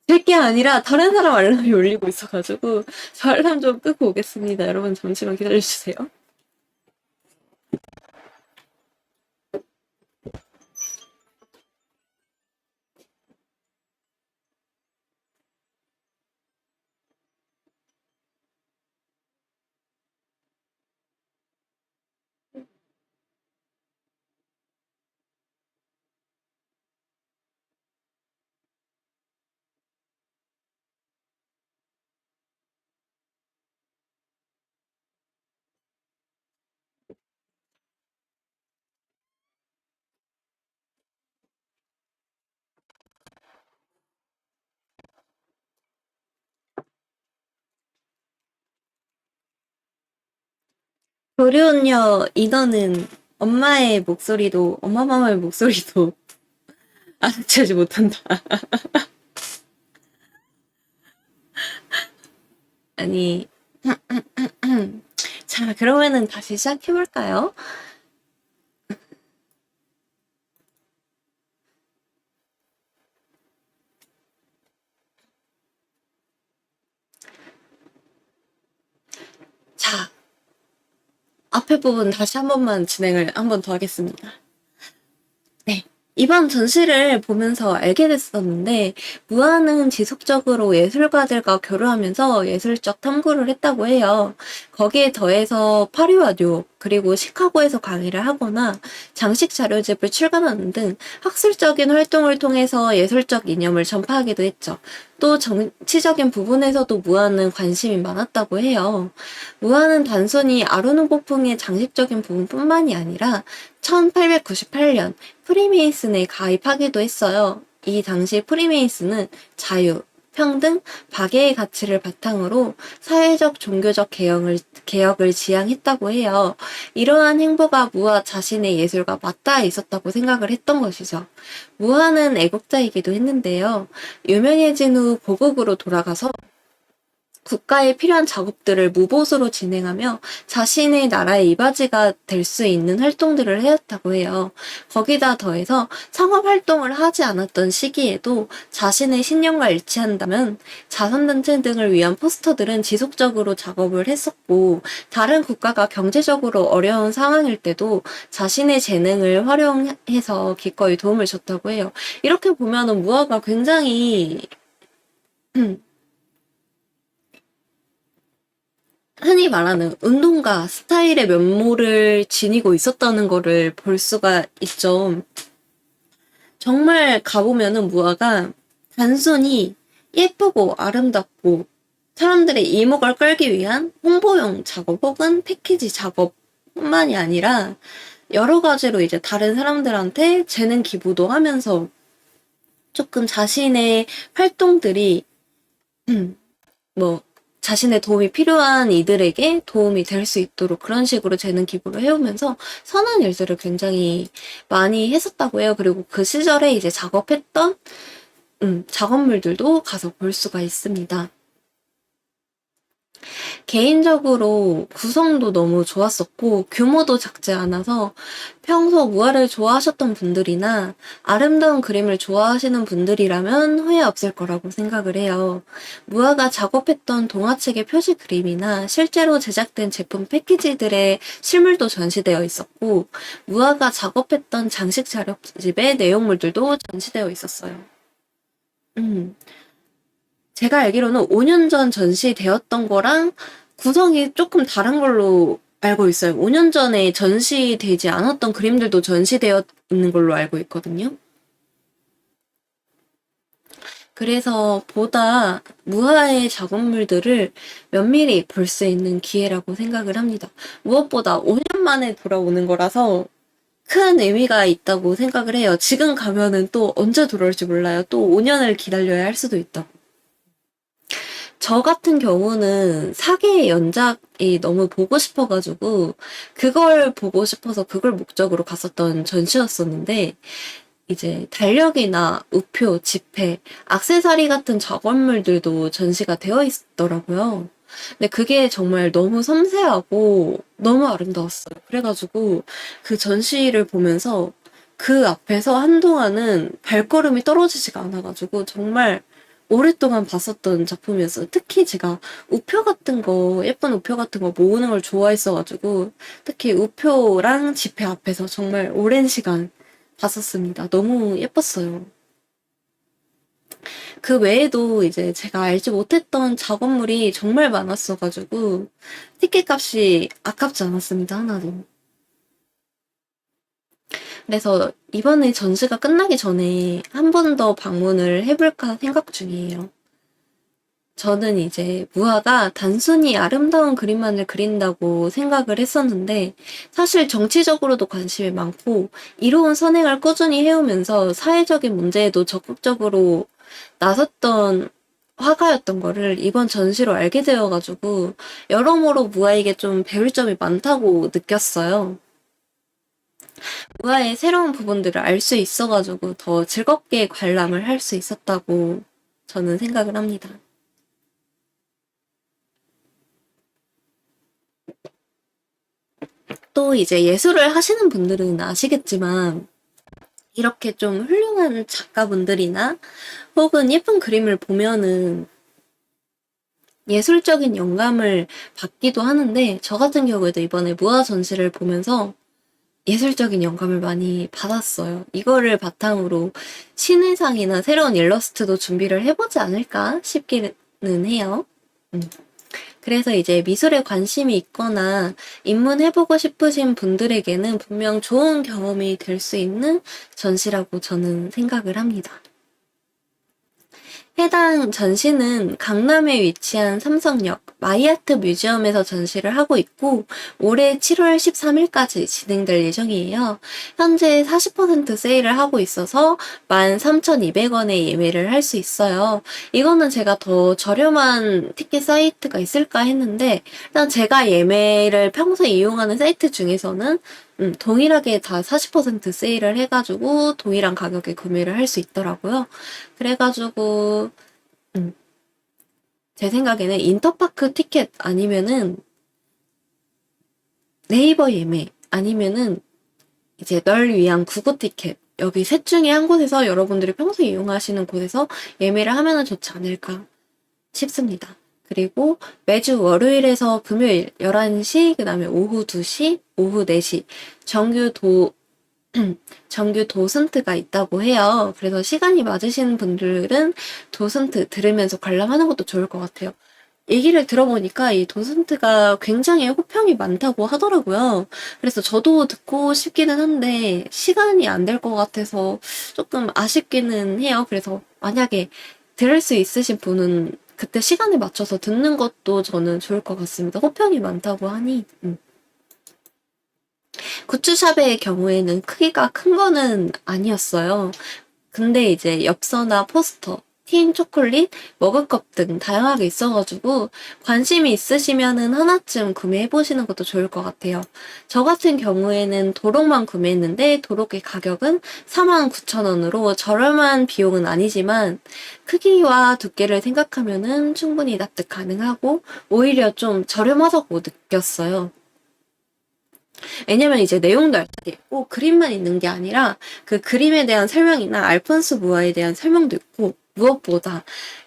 제 게 아니라 다른 사람 알람이 울리고 있어가지고 저 알람 좀 끄고 오겠습니다. 여러분 잠시만 기다려주세요. 교류은요, 인어는 엄마의 목소리도, 엄마 마마의 목소리도 알아채지 못한다. 아니, 자, 그러면은 다시 시작해볼까요? 자, 앞에 부분 다시 한 번만 진행을 한 번 더 하겠습니다. 네. 이번 전시를 보면서 알게 됐었는데, 무아는 지속적으로 예술가들과 교류하면서 예술적 탐구를 했다고 해요. 거기에 더해서 파리와 뉴욕, 그리고 시카고에서 강의를 하거나 장식 자료집을 출간하는 등 학술적인 활동을 통해서 예술적 이념을 전파하기도 했죠. 또 정치적인 부분에서도 무아는 관심이 많았다고 해요. 무아는 단순히 아르누보풍의 장식적인 부분뿐만이 아니라 1898년 프리메이슨에 가입하기도 했어요. 이 당시 프리메이슨은 자유, 평등, 박애의 가치를 바탕으로 사회적 종교적 개혁을 지향했다고 해요. 이러한 행보가 무아 자신의 예술과 맞닿아 있었다고 생각을 했던 것이죠. 무아는 애국자이기도 했는데요. 유명해진 후 고국으로 돌아가서 국가에 필요한 작업들을 무보수로 진행하며 자신의 나라의 이바지가 될 수 있는 활동들을 해왔다고 해요. 거기다 더해서 상업 활동을 하지 않았던 시기에도 자신의 신념과 일치한다면 자선단체 등을 위한 포스터들은 지속적으로 작업을 했었고, 다른 국가가 경제적으로 어려운 상황일 때도 자신의 재능을 활용해서 기꺼이 도움을 줬다고 해요. 이렇게 보면은 무아가 굉장히 흔히 말하는 운동가 스타일의 면모를 지니고 있었다는 거를 볼 수가 있죠. 정말 가보면은 무아가 단순히 예쁘고 아름답고 사람들의 이목을 끌기 위한 홍보용 작업 혹은 패키지 작업뿐만이 아니라 여러 가지로 이제 다른 사람들한테 재능 기부도 하면서 조금 자신의 활동들이 뭐 자신의 도움이 필요한 이들에게 도움이 될 수 있도록 그런 식으로 재능 기부를 해오면서 선한 일들을 굉장히 많이 했었다고 해요. 그리고 그 시절에 이제 작업했던 작업물들도 가서 볼 수가 있습니다. 개인적으로 구성도 너무 좋았었고 규모도 작지 않아서 평소 무화를 좋아하셨던 분들이나 아름다운 그림을 좋아하시는 분들이라면 후회 없을 거라고 생각을 해요. 무화가 작업했던 동화책의 표지 그림이나 실제로 제작된 제품 패키지들의 실물도 전시되어 있었고 무화가 작업했던 장식 자료집의 내용물들도 전시되어 있었어요. 음. 제가 알기로는 5년 전 전시되었던 거랑 구성이 조금 다른 걸로 알고 있어요. 5년 전에 전시되지 않았던 그림들도 전시되어 있는 걸로 알고 있거든요. 그래서 보다 무화의 작업물들을 면밀히 볼 수 있는 기회라고 생각을 합니다. 무엇보다 5년 만에 돌아오는 거라서 큰 의미가 있다고 생각을 해요. 지금 가면은 또 언제 돌아올지 몰라요. 또 5년을 기다려야 할 수도 있다고. 저 같은 경우는 사계의 연작이 너무 보고 싶어가지고 그걸 보고 싶어서 그걸 목적으로 갔었던 전시였었는데 이제 달력이나 우표, 지폐, 액세서리 같은 작업물들도 전시가 되어 있더라고요. 근데 그게 정말 너무 섬세하고 너무 아름다웠어요. 그래가지고 그 전시를 보면서 그 앞에서 한동안은 발걸음이 떨어지지가 않아가지고 정말 오랫동안 봤었던 작품이었어요. 특히 제가 우표 같은 거, 예쁜 우표 같은 거 모으는 걸 좋아했어가지고 특히 우표랑 지폐 앞에서 정말 오랜 시간 봤었습니다. 너무 예뻤어요. 그 외에도 이제 제가 알지 못했던 작업물이 정말 많았어가지고 티켓 값이 아깝지 않았습니다. 하나도. 그래서 이번에 전시가 끝나기 전에 한 번 더 방문을 해볼까 생각 중이에요. 저는 이제 무화가 단순히 아름다운 그림만을 그린다고 생각을 했었는데 사실 정치적으로도 관심이 많고 이로운 선행을 꾸준히 해오면서 사회적인 문제에도 적극적으로 나섰던 화가였던 거를 이번 전시로 알게 되어가지고 여러모로 무아에게 좀 배울 점이 많다고 느꼈어요. 무아의 새로운 부분들을 알 수 있어가지고 더 즐겁게 관람을 할 수 있었다고 저는 생각을 합니다. 또 이제 예술을 하시는 분들은 아시겠지만 이렇게 좀 훌륭한 작가분들이나 혹은 예쁜 그림을 보면은 예술적인 영감을 받기도 하는데 저 같은 경우에도 이번에 무화 전시를 보면서 예술적인 영감을 많이 받았어요. 이거를 바탕으로 신의상이나 새로운 일러스트도 준비를 해보지 않을까 싶기는 해요. 음. 그래서 이제 미술에 관심이 있거나 입문해보고 싶으신 분들에게는 분명 좋은 경험이 될 수 있는 전시라고 저는 생각을 합니다. 해당 전시는 강남에 위치한 삼성역 마이아트 뮤지엄에서 전시를 하고 있고 올해 7월 13일까지 진행될 예정이에요. 현재 40% 세일을 하고 있어서 13,200원에 예매를 할 수 있어요. 이거는 제가 더 저렴한 티켓 사이트가 있을까 했는데 일단 제가 예매를 평소에 이용하는 사이트 중에서는 동일하게 다 40% 세일을 해가지고 동일한 가격에 구매를 할 수 있더라고요. 그래가지고 음, 제 생각에는 인터파크 티켓 아니면은 네이버 예매 아니면은 이제 널 위한 구글 티켓 여기 셋 중에 한 곳에서 여러분들이 평소에 이용하시는 곳에서 예매를 하면은 좋지 않을까 싶습니다. 그리고 매주 월요일에서 금요일 11시, 그 다음에 오후 2시, 오후 4시 정규 도슨트가 있다고 해요. 그래서 시간이 맞으시는 분들은 도슨트 들으면서 관람하는 것도 좋을 것 같아요. 얘기를 들어보니까 이 도슨트가 굉장히 호평이 많다고 하더라고요. 그래서 저도 듣고 싶기는 한데 시간이 안 될 것 같아서 조금 아쉽기는 해요. 그래서 만약에 들을 수 있으신 분은 그때 시간에 맞춰서 듣는 것도 저는 좋을 것 같습니다. 호평이 많다고 하니. 굿즈샵의 경우에는 크기가 큰 거는 아니었어요. 근데 이제 엽서나 포스터, 스킨, 초콜릿, 머그컵 등 다양하게 있어가지고 관심이 있으시면은 하나쯤 구매해보시는 것도 좋을 것 같아요. 저 같은 경우에는 도록만 구매했는데 도록의 가격은 49,000원으로 저렴한 비용은 아니지만 크기와 두께를 생각하면은 충분히 납득 가능하고 오히려 좀 저렴하다고 느꼈어요. 왜냐면 이제 내용도 알차게 있고 그림만 있는 게 아니라 그 그림에 대한 설명이나 알폰스 무아에 대한 설명도 있고 무엇보다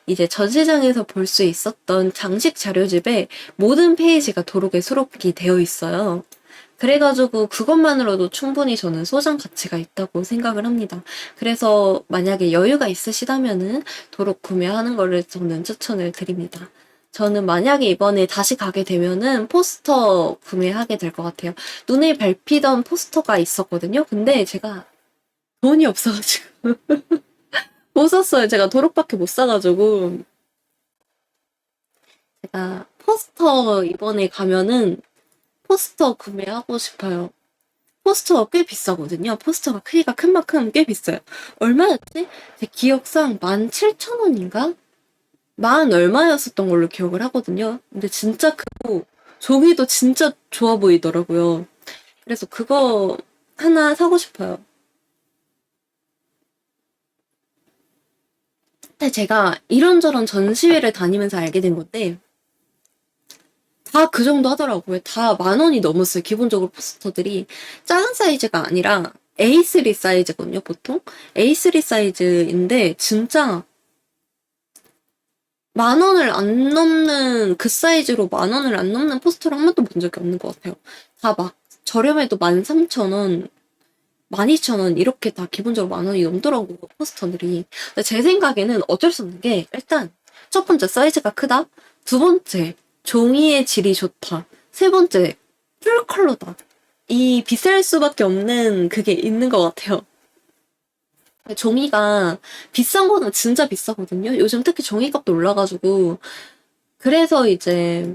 이제 전시장에서 볼 수 있었던 장식 자료집에 모든 페이지가 도록에 수록이 되어 있어요. 그래가지고 그것만으로도 충분히 저는 소장 가치가 있다고 생각을 합니다. 그래서 만약에 여유가 있으시다면은 도록 구매하는 거를 저는 추천을 드립니다. 저는 만약에 이번에 다시 가게 되면은 포스터 구매하게 될 것 같아요. 눈에 밟히던 포스터가 있었거든요. 근데 제가 돈이 없어가지고 못 샀어요. 제가 도록밖에 못 사가지고 제가 포스터 이번에 가면은 포스터 구매하고 싶어요. 포스터가 꽤 비싸거든요. 포스터가 크기가 큰 만큼 꽤 비싸요. 얼마였지? 제 기억상 17,000원인가? 만 얼마였었던 걸로 기억을 하거든요. 근데 진짜 크고 종이도 진짜 좋아 보이더라고요. 그래서 그거 하나 사고 싶어요. 근데 제가 이런저런 전시회를 다니면서 알게 된 건데 다 그 정도 하더라고요. 다 10,000원이 넘었어요. 기본적으로 포스터들이 작은 사이즈가 아니라 A3 사이즈거든요, 보통. A3 사이즈인데 진짜 10,000원을 안 넘는 그 사이즈로 10,000원을 안 넘는 포스터를 한 번도 본 적이 없는 것 같아요. 다 막 저렴해도 13,000원, 12,000원 이렇게 다 기본적으로 10,000원이 넘더라고요, 포스터들이. 근데 제 생각에는 어쩔 수 없는 게 일단 첫 번째 사이즈가 크다. 두 번째 종이의 질이 좋다. 세 번째 풀 컬러다. 이 비쌀 수밖에 없는 그게 있는 것 같아요. 종이가 비싼 거는 진짜 비싸거든요. 요즘 특히 종이값도 올라가지고 그래서 이제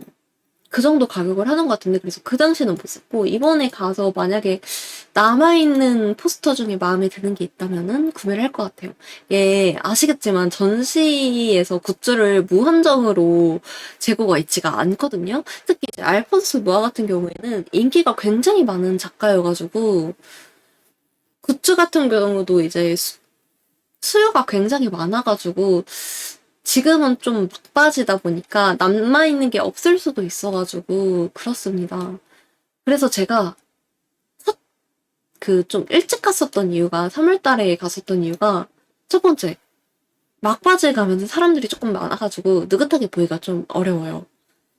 그 정도 가격을 하는 것 같은데 그래서 그 당시는 못 샀고 이번에 가서 만약에 남아있는 포스터 중에 마음에 드는 게 있다면은 구매를 할 것 같아요. 예, 아시겠지만 전시에서 굿즈를 무한정으로 재고가 있지가 않거든요. 특히 이제 알폰스 무아 같은 경우에는 인기가 굉장히 많은 작가여가지고 굿즈 같은 경우도 이제 수요가 굉장히 많아가지고 지금은 좀 막바지다 보니까 남아있는 게 없을 수도 있어가지고 그렇습니다. 그래서 제가 그 좀 일찍 갔었던 이유가 3월 달에 갔었던 이유가 첫 번째 막바지에 가면 사람들이 조금 많아가지고 느긋하게 보기가 좀 어려워요.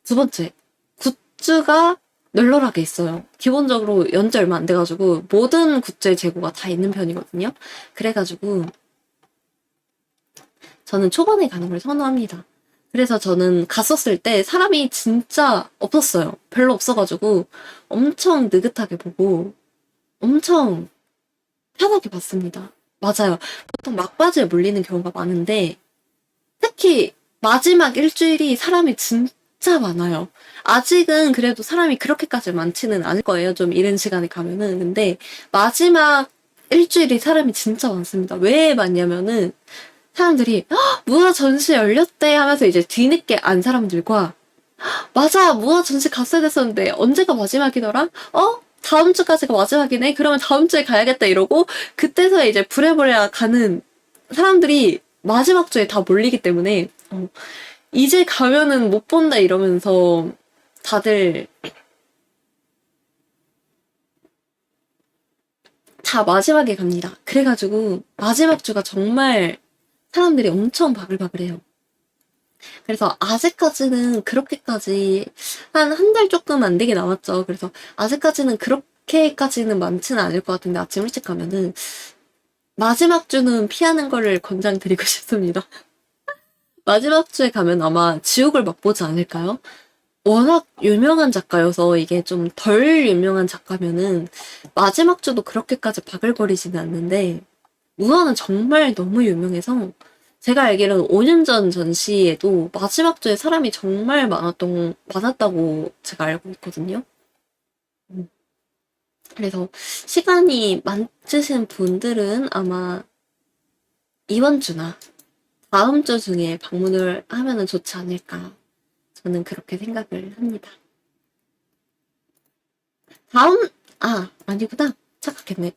두 번째 굿즈가 널널하게 있어요. 기본적으로 연지 얼마 안 돼가지고 모든 굿즈의 재고가 다 있는 편이거든요. 그래가지고 저는 초반에 가는 걸 선호합니다. 그래서 저는 갔었을 때 사람이 진짜 없었어요. 별로 없어가지고 엄청 느긋하게 보고 엄청 편하게 봤습니다. 맞아요. 보통 막바지에 몰리는 경우가 많은데 특히 마지막 일주일이 사람이 진짜 많아요. 아직은 그래도 사람이 그렇게까지 많지는 않을 거예요. 좀 이른 시간에 가면은. 근데 마지막 일주일이 사람이 진짜 많습니다. 왜 많냐면은 사람들이 무화 전시 열렸대 하면서 이제 뒤늦게 안 사람들과 맞아 무화 전시 갔어야 됐었는데 언제가 마지막이더라? 다음 주까지가 마지막이네? 그러면 다음 주에 가야겠다 이러고 그때서야 이제 부랴부랴 가는 사람들이 마지막 주에 다 몰리기 때문에 이제 가면은 못 본다 이러면서 다들 다 마지막에 갑니다. 그래가지고 마지막 주가 정말 사람들이 엄청 바글바글해요. 그래서 아직까지는 그렇게까지 한 달 조금 안 되게 남았죠. 그래서 아직까지는 그렇게까지는 많지는 않을 것 같은데 아침 일찍 가면은 마지막 주는 피하는 거를 권장드리고 싶습니다. 마지막 주에 가면 아마 지옥을 맛보지 않을까요? 워낙 유명한 작가여서 이게 좀 덜 유명한 작가면은 마지막 주도 그렇게까지 바글거리지는 않는데 우화는 정말 너무 유명해서 제가 알기로는 5년 전 전시에도 마지막 주에 사람이 정말 많았다고 제가 알고 있거든요. 음. 그래서 시간이 많으신 분들은 아마 이번 주나 다음 주 중에 방문을 하면은 좋지 않을까. 저는 그렇게 생각을 합니다. 다음, 아니구나. 착각했네.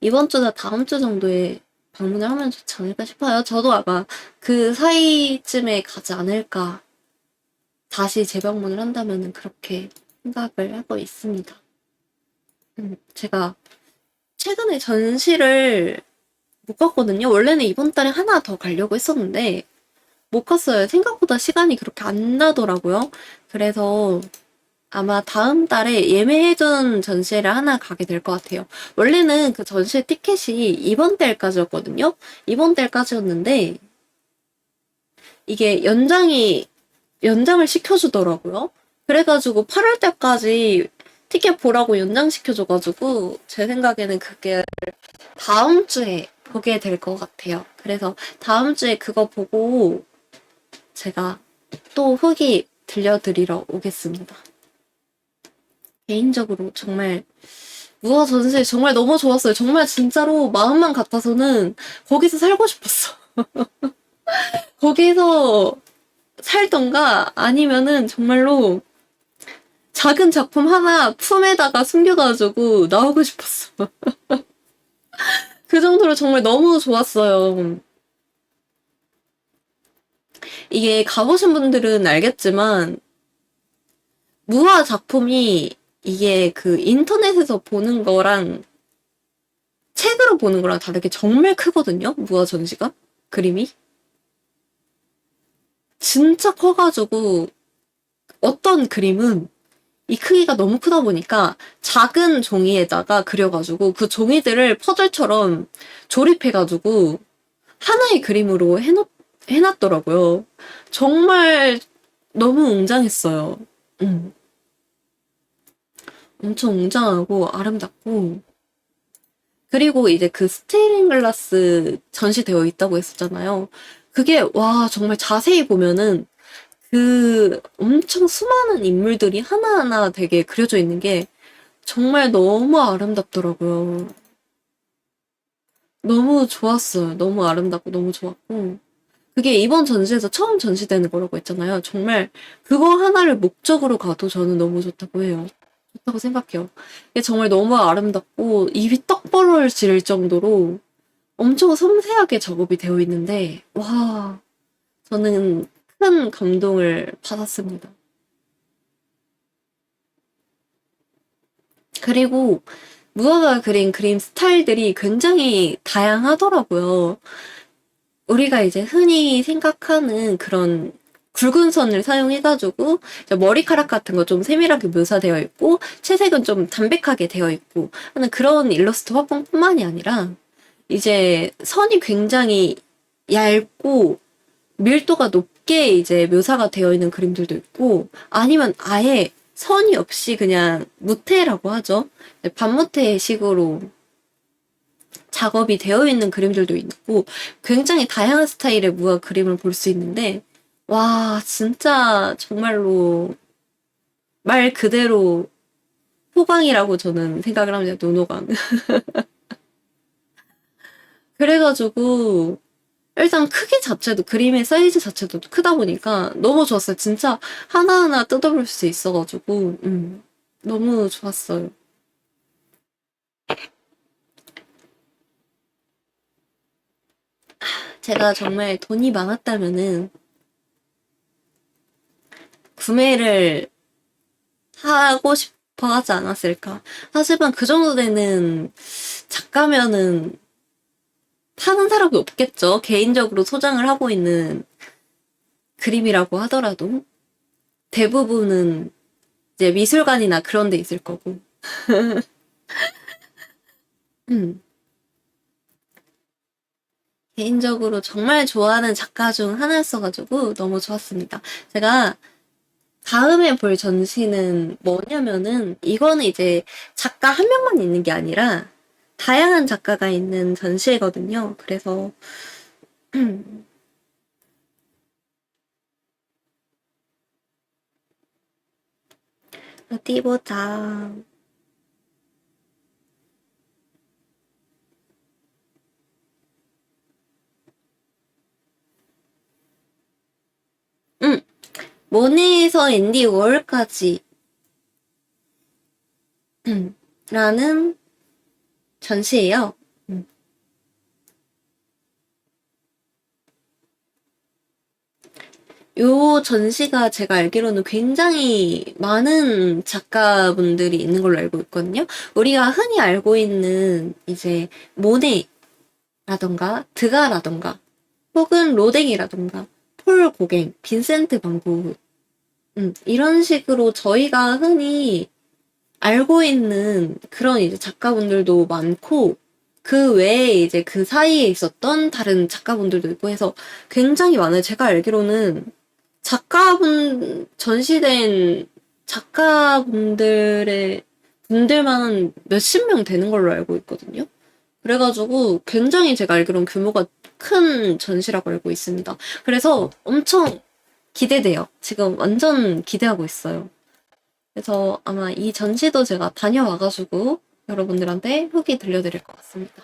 이번 주나 다음 주 정도에 방문을 하면 좋지 않을까 싶어요. 저도 아마 그 사이쯤에 가지 않을까. 다시 재방문을 한다면은 그렇게 생각을 하고 있습니다. 제가 최근에 전시를 못 갔거든요. 원래는 이번 달에 하나 더 가려고 했었는데 못 갔어요. 생각보다 시간이 그렇게 안 나더라고요. 그래서 아마 다음 달에 예매해둔 전시회를 하나 가게 될 것 같아요. 원래는 그 전시회 티켓이 이번 달까지였거든요. 이번 달까지였는데 이게 연장을 시켜주더라고요. 그래가지고 8월 달까지 티켓 보라고 연장시켜줘가지고 제 생각에는 그게 다음 주에 보게 될 것 같아요. 그래서 다음 주에 그거 보고 제가 또 후기 들려드리러 오겠습니다. 개인적으로 정말 무화 전시 정말 너무 좋았어요. 정말 진짜로 마음만 같아서는 거기서 살고 싶었어. 거기서 살던가 아니면은 정말로 작은 작품 하나 품에다가 숨겨가지고 나오고 싶었어. 그 정도로 정말 너무 좋았어요. 이게 가보신 분들은 알겠지만 무화 작품이 이게 그 인터넷에서 보는 거랑 책으로 보는 거랑 다르게 정말 크거든요. 무화 전시가 그림이 진짜 커가지고 어떤 그림은 이 크기가 너무 크다 보니까 작은 종이에다가 그려가지고 그 종이들을 퍼즐처럼 조립해가지고 하나의 그림으로 해놨더라고요. 정말 너무 웅장했어요. 음, 엄청 웅장하고 아름답고 그리고 이제 그 스테인링 글라스 전시되어 있다고 했었잖아요. 그게 와 정말 자세히 보면은 그 엄청 수많은 인물들이 하나하나 되게 그려져 있는 게 정말 너무 아름답더라고요. 너무 좋았어요. 너무 아름답고 너무 좋았고. 그게 이번 전시에서 처음 전시되는 거라고 했잖아요. 정말 그거 하나를 목적으로 가도 저는 너무 좋다고 해요. 좋다고 생각해요. 이게 정말 너무 아름답고 입이 떡 벌어질 정도로 엄청 섬세하게 작업이 되어 있는데, 와, 저는 큰 감동을 받았습니다. 그리고 무화가 그린 그림 스타일들이 굉장히 다양하더라고요. 우리가 이제 흔히 생각하는 그런 굵은 선을 사용해가지고 머리카락 같은 거 좀 세밀하게 묘사되어 있고 채색은 좀 담백하게 되어 있고 하는 그런 일러스트 화풍뿐만이 아니라 이제 선이 굉장히 얇고 밀도가 높게 이제 묘사가 되어 있는 그림들도 있고 아니면 아예 선이 없이 그냥 무태라고 하죠. 반무태 식으로 작업이 되어 있는 그림들도 있고 굉장히 다양한 스타일의 무화 그림을 볼 수 있는데 와 진짜 정말로 말 그대로 호강이라고 저는 생각을 합니다. 눈호강. 그래가지고 일단 크기 자체도 그림의 사이즈 자체도 크다 보니까 너무 좋았어요. 진짜 하나하나 뜯어볼 수 있어가지고 너무 좋았어요. 제가 정말 돈이 많았다면은 구매를 하고 싶어 하지 않았을까. 하지만 그 정도 되는 작가면은 파는 사람이 없겠죠. 개인적으로 소장을 하고 있는 그림이라고 하더라도 대부분은 이제 미술관이나 그런 데 있을 거고. 음. 개인적으로 정말 좋아하는 작가 중 하나였어가지고 너무 좋았습니다. 제가 다음에 볼 전시는 뭐냐면은 이거는 이제 작가 한 명만 있는 게 아니라 다양한 작가가 있는 전시회거든요. 그래서 어디 보자. 모네에서 앤디 워홀까지 라는 전시예요. 요 전시가 제가 알기로는 굉장히 많은 작가분들이 있는 걸로 알고 있거든요. 우리가 흔히 알고 있는 이제 모네라던가 드가라던가 혹은 로댕이라던가 폴 고갱, 빈센트 반 고흐 이런 식으로 저희가 흔히 알고 있는 그런 이제 작가분들도 많고 그 외에 이제 그 사이에 있었던 다른 작가분들도 있고 해서 굉장히 많아요. 제가 알기로는 전시된 작가분들의 분들만 몇십 명 되는 걸로 알고 있거든요. 그래가지고 굉장히 제가 알기로는 규모가 큰 전시라고 알고 있습니다. 그래서 엄청 기대돼요. 지금 완전 기대하고 있어요. 그래서 아마 이 전시도 제가 다녀와가지고 여러분들한테 후기 들려드릴 것 같습니다.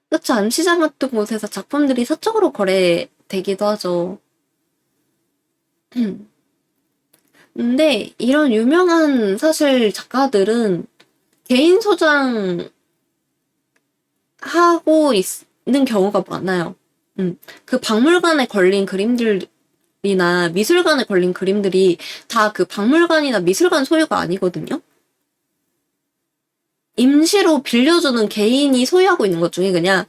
그쵸? 암시장 같은 곳에서 작품들이 서쪽으로 거래되기도 하죠. 근데 이런 유명한 사실 작가들은 개인 소장하고 있는 경우가 많아요. 그 박물관에 걸린 그림들이나 미술관에 걸린 그림들이 다 그 박물관이나 미술관 소유가 아니거든요. 임시로 빌려주는 개인이 소유하고 있는 것 중에 그냥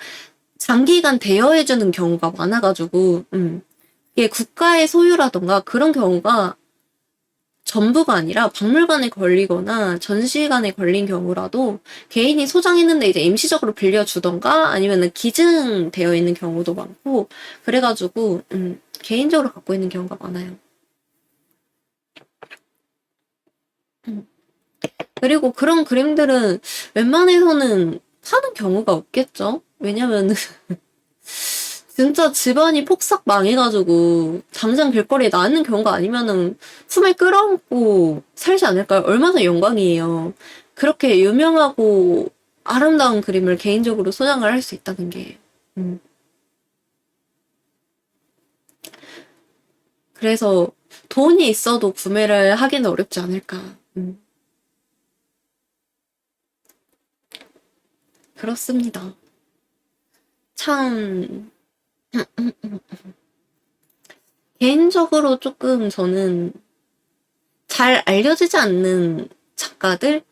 장기간 대여해주는 경우가 많아가지고, 이게 국가의 소유라던가 그런 경우가 전부가 아니라 박물관에 걸리거나 전시관에 걸린 경우라도 개인이 소장했는데 이제 임시적으로 빌려주던가 아니면은 기증되어 있는 경우도 많고, 그래가지고, 개인적으로 갖고 있는 경우가 많아요. 그리고 그런 그림들은 웬만해서는 파는 경우가 없겠죠? 왜냐면은, 진짜 집안이 폭삭 망해가지고 당장 길거리에 나는 경우가 아니면은 품에 끌어안고 살지 않을까요? 얼마나 영광이에요. 그렇게 유명하고 아름다운 그림을 개인적으로 소장을 할 수 있다는 게. 음. 그래서 돈이 있어도 구매를 하기는 어렵지 않을까. 그렇습니다. 참, 개인적으로 조금 저는 잘 알려지지 않는 작가들의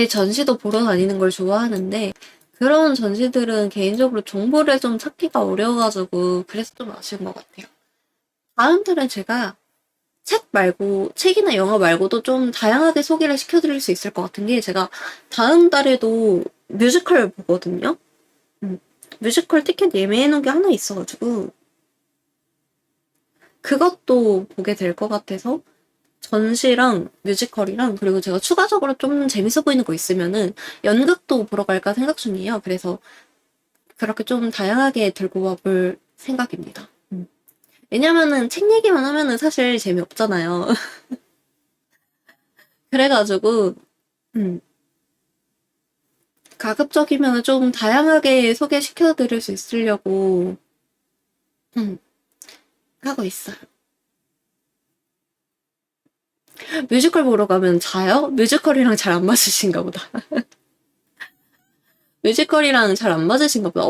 전시도 보러 다니는 걸 좋아하는데, 그런 전시들은 개인적으로 정보를 좀 찾기가 어려워가지고, 그래서 좀 아쉬운 것 같아요. 다음 달에 제가 책이나 영화 말고도 좀 다양하게 소개를 시켜드릴 수 있을 것 같은 게, 제가 다음 달에도 뮤지컬 보거든요? 뮤지컬 티켓 예매해놓은 게 하나 있어가지고, 그것도 보게 될 것 같아서, 전시랑 뮤지컬이랑 그리고 제가 추가적으로 좀 재밌어 보이는 거 있으면은 연극도 보러 갈까 생각 중이에요. 그래서 그렇게 좀 다양하게 들고 와볼 생각입니다. 왜냐면은 책 얘기만 하면은 사실 재미없잖아요. 그래가지고 음, 가급적이면은 좀 다양하게 소개시켜 드릴 수 있으려고 음, 하고 있어요. 뮤지컬 보러 가면 자요? 뮤지컬이랑 잘 안 맞으신가 보다. 뮤지컬이랑 잘 안 맞으신가 보다.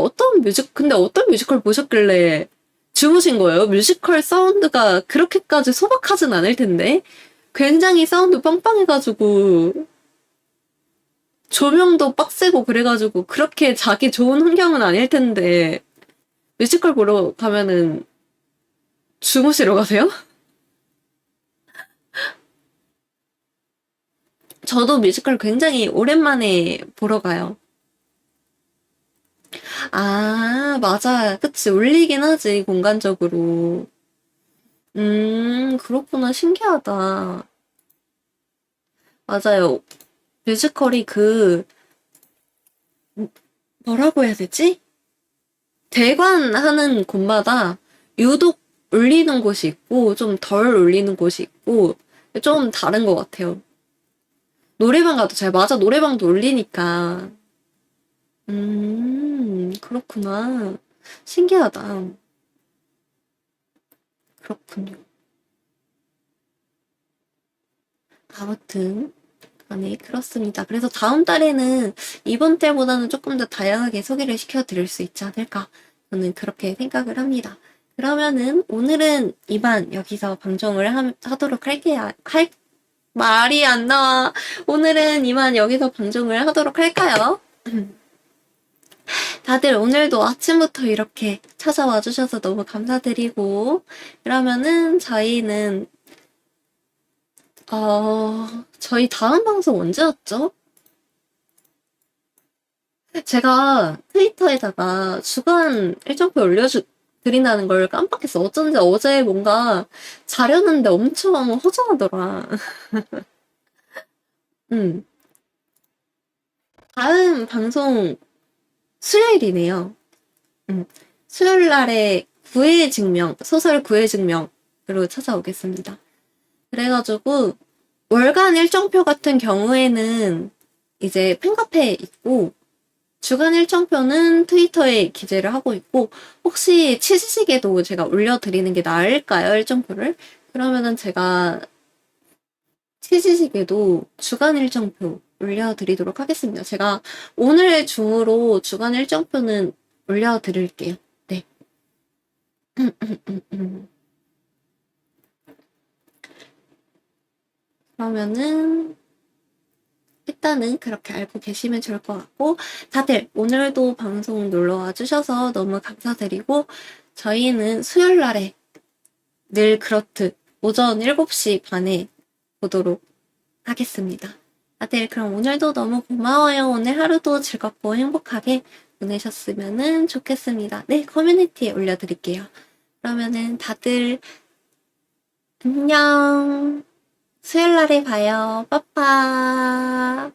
근데 어떤 뮤지컬 보셨길래 주무신 거예요? 뮤지컬 사운드가 그렇게까지 소박하진 않을 텐데. 굉장히 사운드 빵빵해가지고, 조명도 빡세고 그래가지고, 그렇게 자기 좋은 환경은 아닐 텐데, 뮤지컬 보러 가면은 주무시러 가세요? 저도 뮤지컬 굉장히 오랜만에 보러 가요. 아, 맞아. 그치. 울리긴 하지, 공간적으로. 그렇구나. 신기하다. 맞아요. 뮤지컬이 뭐라고 해야 되지? 대관하는 곳마다 유독 울리는 곳이 있고, 좀 덜 울리는 곳이 있고, 좀 다른 것 같아요. 노래방 가도 맞아. 노래방도 울리니까. 그렇구나. 신기하다. 그렇군요. 아무튼 네, 그렇습니다. 그래서 다음 달에는 이번 달보다는 조금 더 다양하게 소개를 시켜드릴 수 있지 않을까. 저는 그렇게 생각을 합니다. 그러면은 오늘은 이만 여기서 방송을 하도록 할게요. 말이 안 나와. 오늘은 이만 여기서 방송을 하도록 할까요? 다들 오늘도 아침부터 이렇게 찾아와 주셔서 너무 감사드리고, 그러면은 저희는 저희 다음 방송 언제였죠? 제가 트위터에다가 주간 일정표 올려드린다는 걸 깜빡했어. 어쩐지 어제 뭔가 자려는데 엄청 허전하더라. 다음 방송 수요일이네요. 수요일 날에 구애 증명, 소설 구애 증명으로 찾아오겠습니다. 그래가지고 월간 일정표 같은 경우에는 이제 팬카페에 있고, 주간 일정표는 트위터에 기재를 하고 있고, 혹시 치지식에도 제가 올려드리는 게 나을까요, 일정표를? 그러면은 제가 치지식에도 주간 일정표 올려드리도록 하겠습니다. 제가 오늘 중으로 주간 일정표는 올려드릴게요. 네. 그러면은 일단은 그렇게 알고 계시면 좋을 것 같고, 다들 오늘도 방송 놀러와 주셔서 너무 감사드리고, 저희는 수요일 날에 늘 그렇듯 오전 7시 반에 보도록 하겠습니다. 다들 그럼 오늘도 너무 고마워요. 오늘 하루도 즐겁고 행복하게 보내셨으면 좋겠습니다. 네, 커뮤니티에 올려드릴게요. 그러면은 다들 안녕. 수요일 날에 봐요. 빠빠.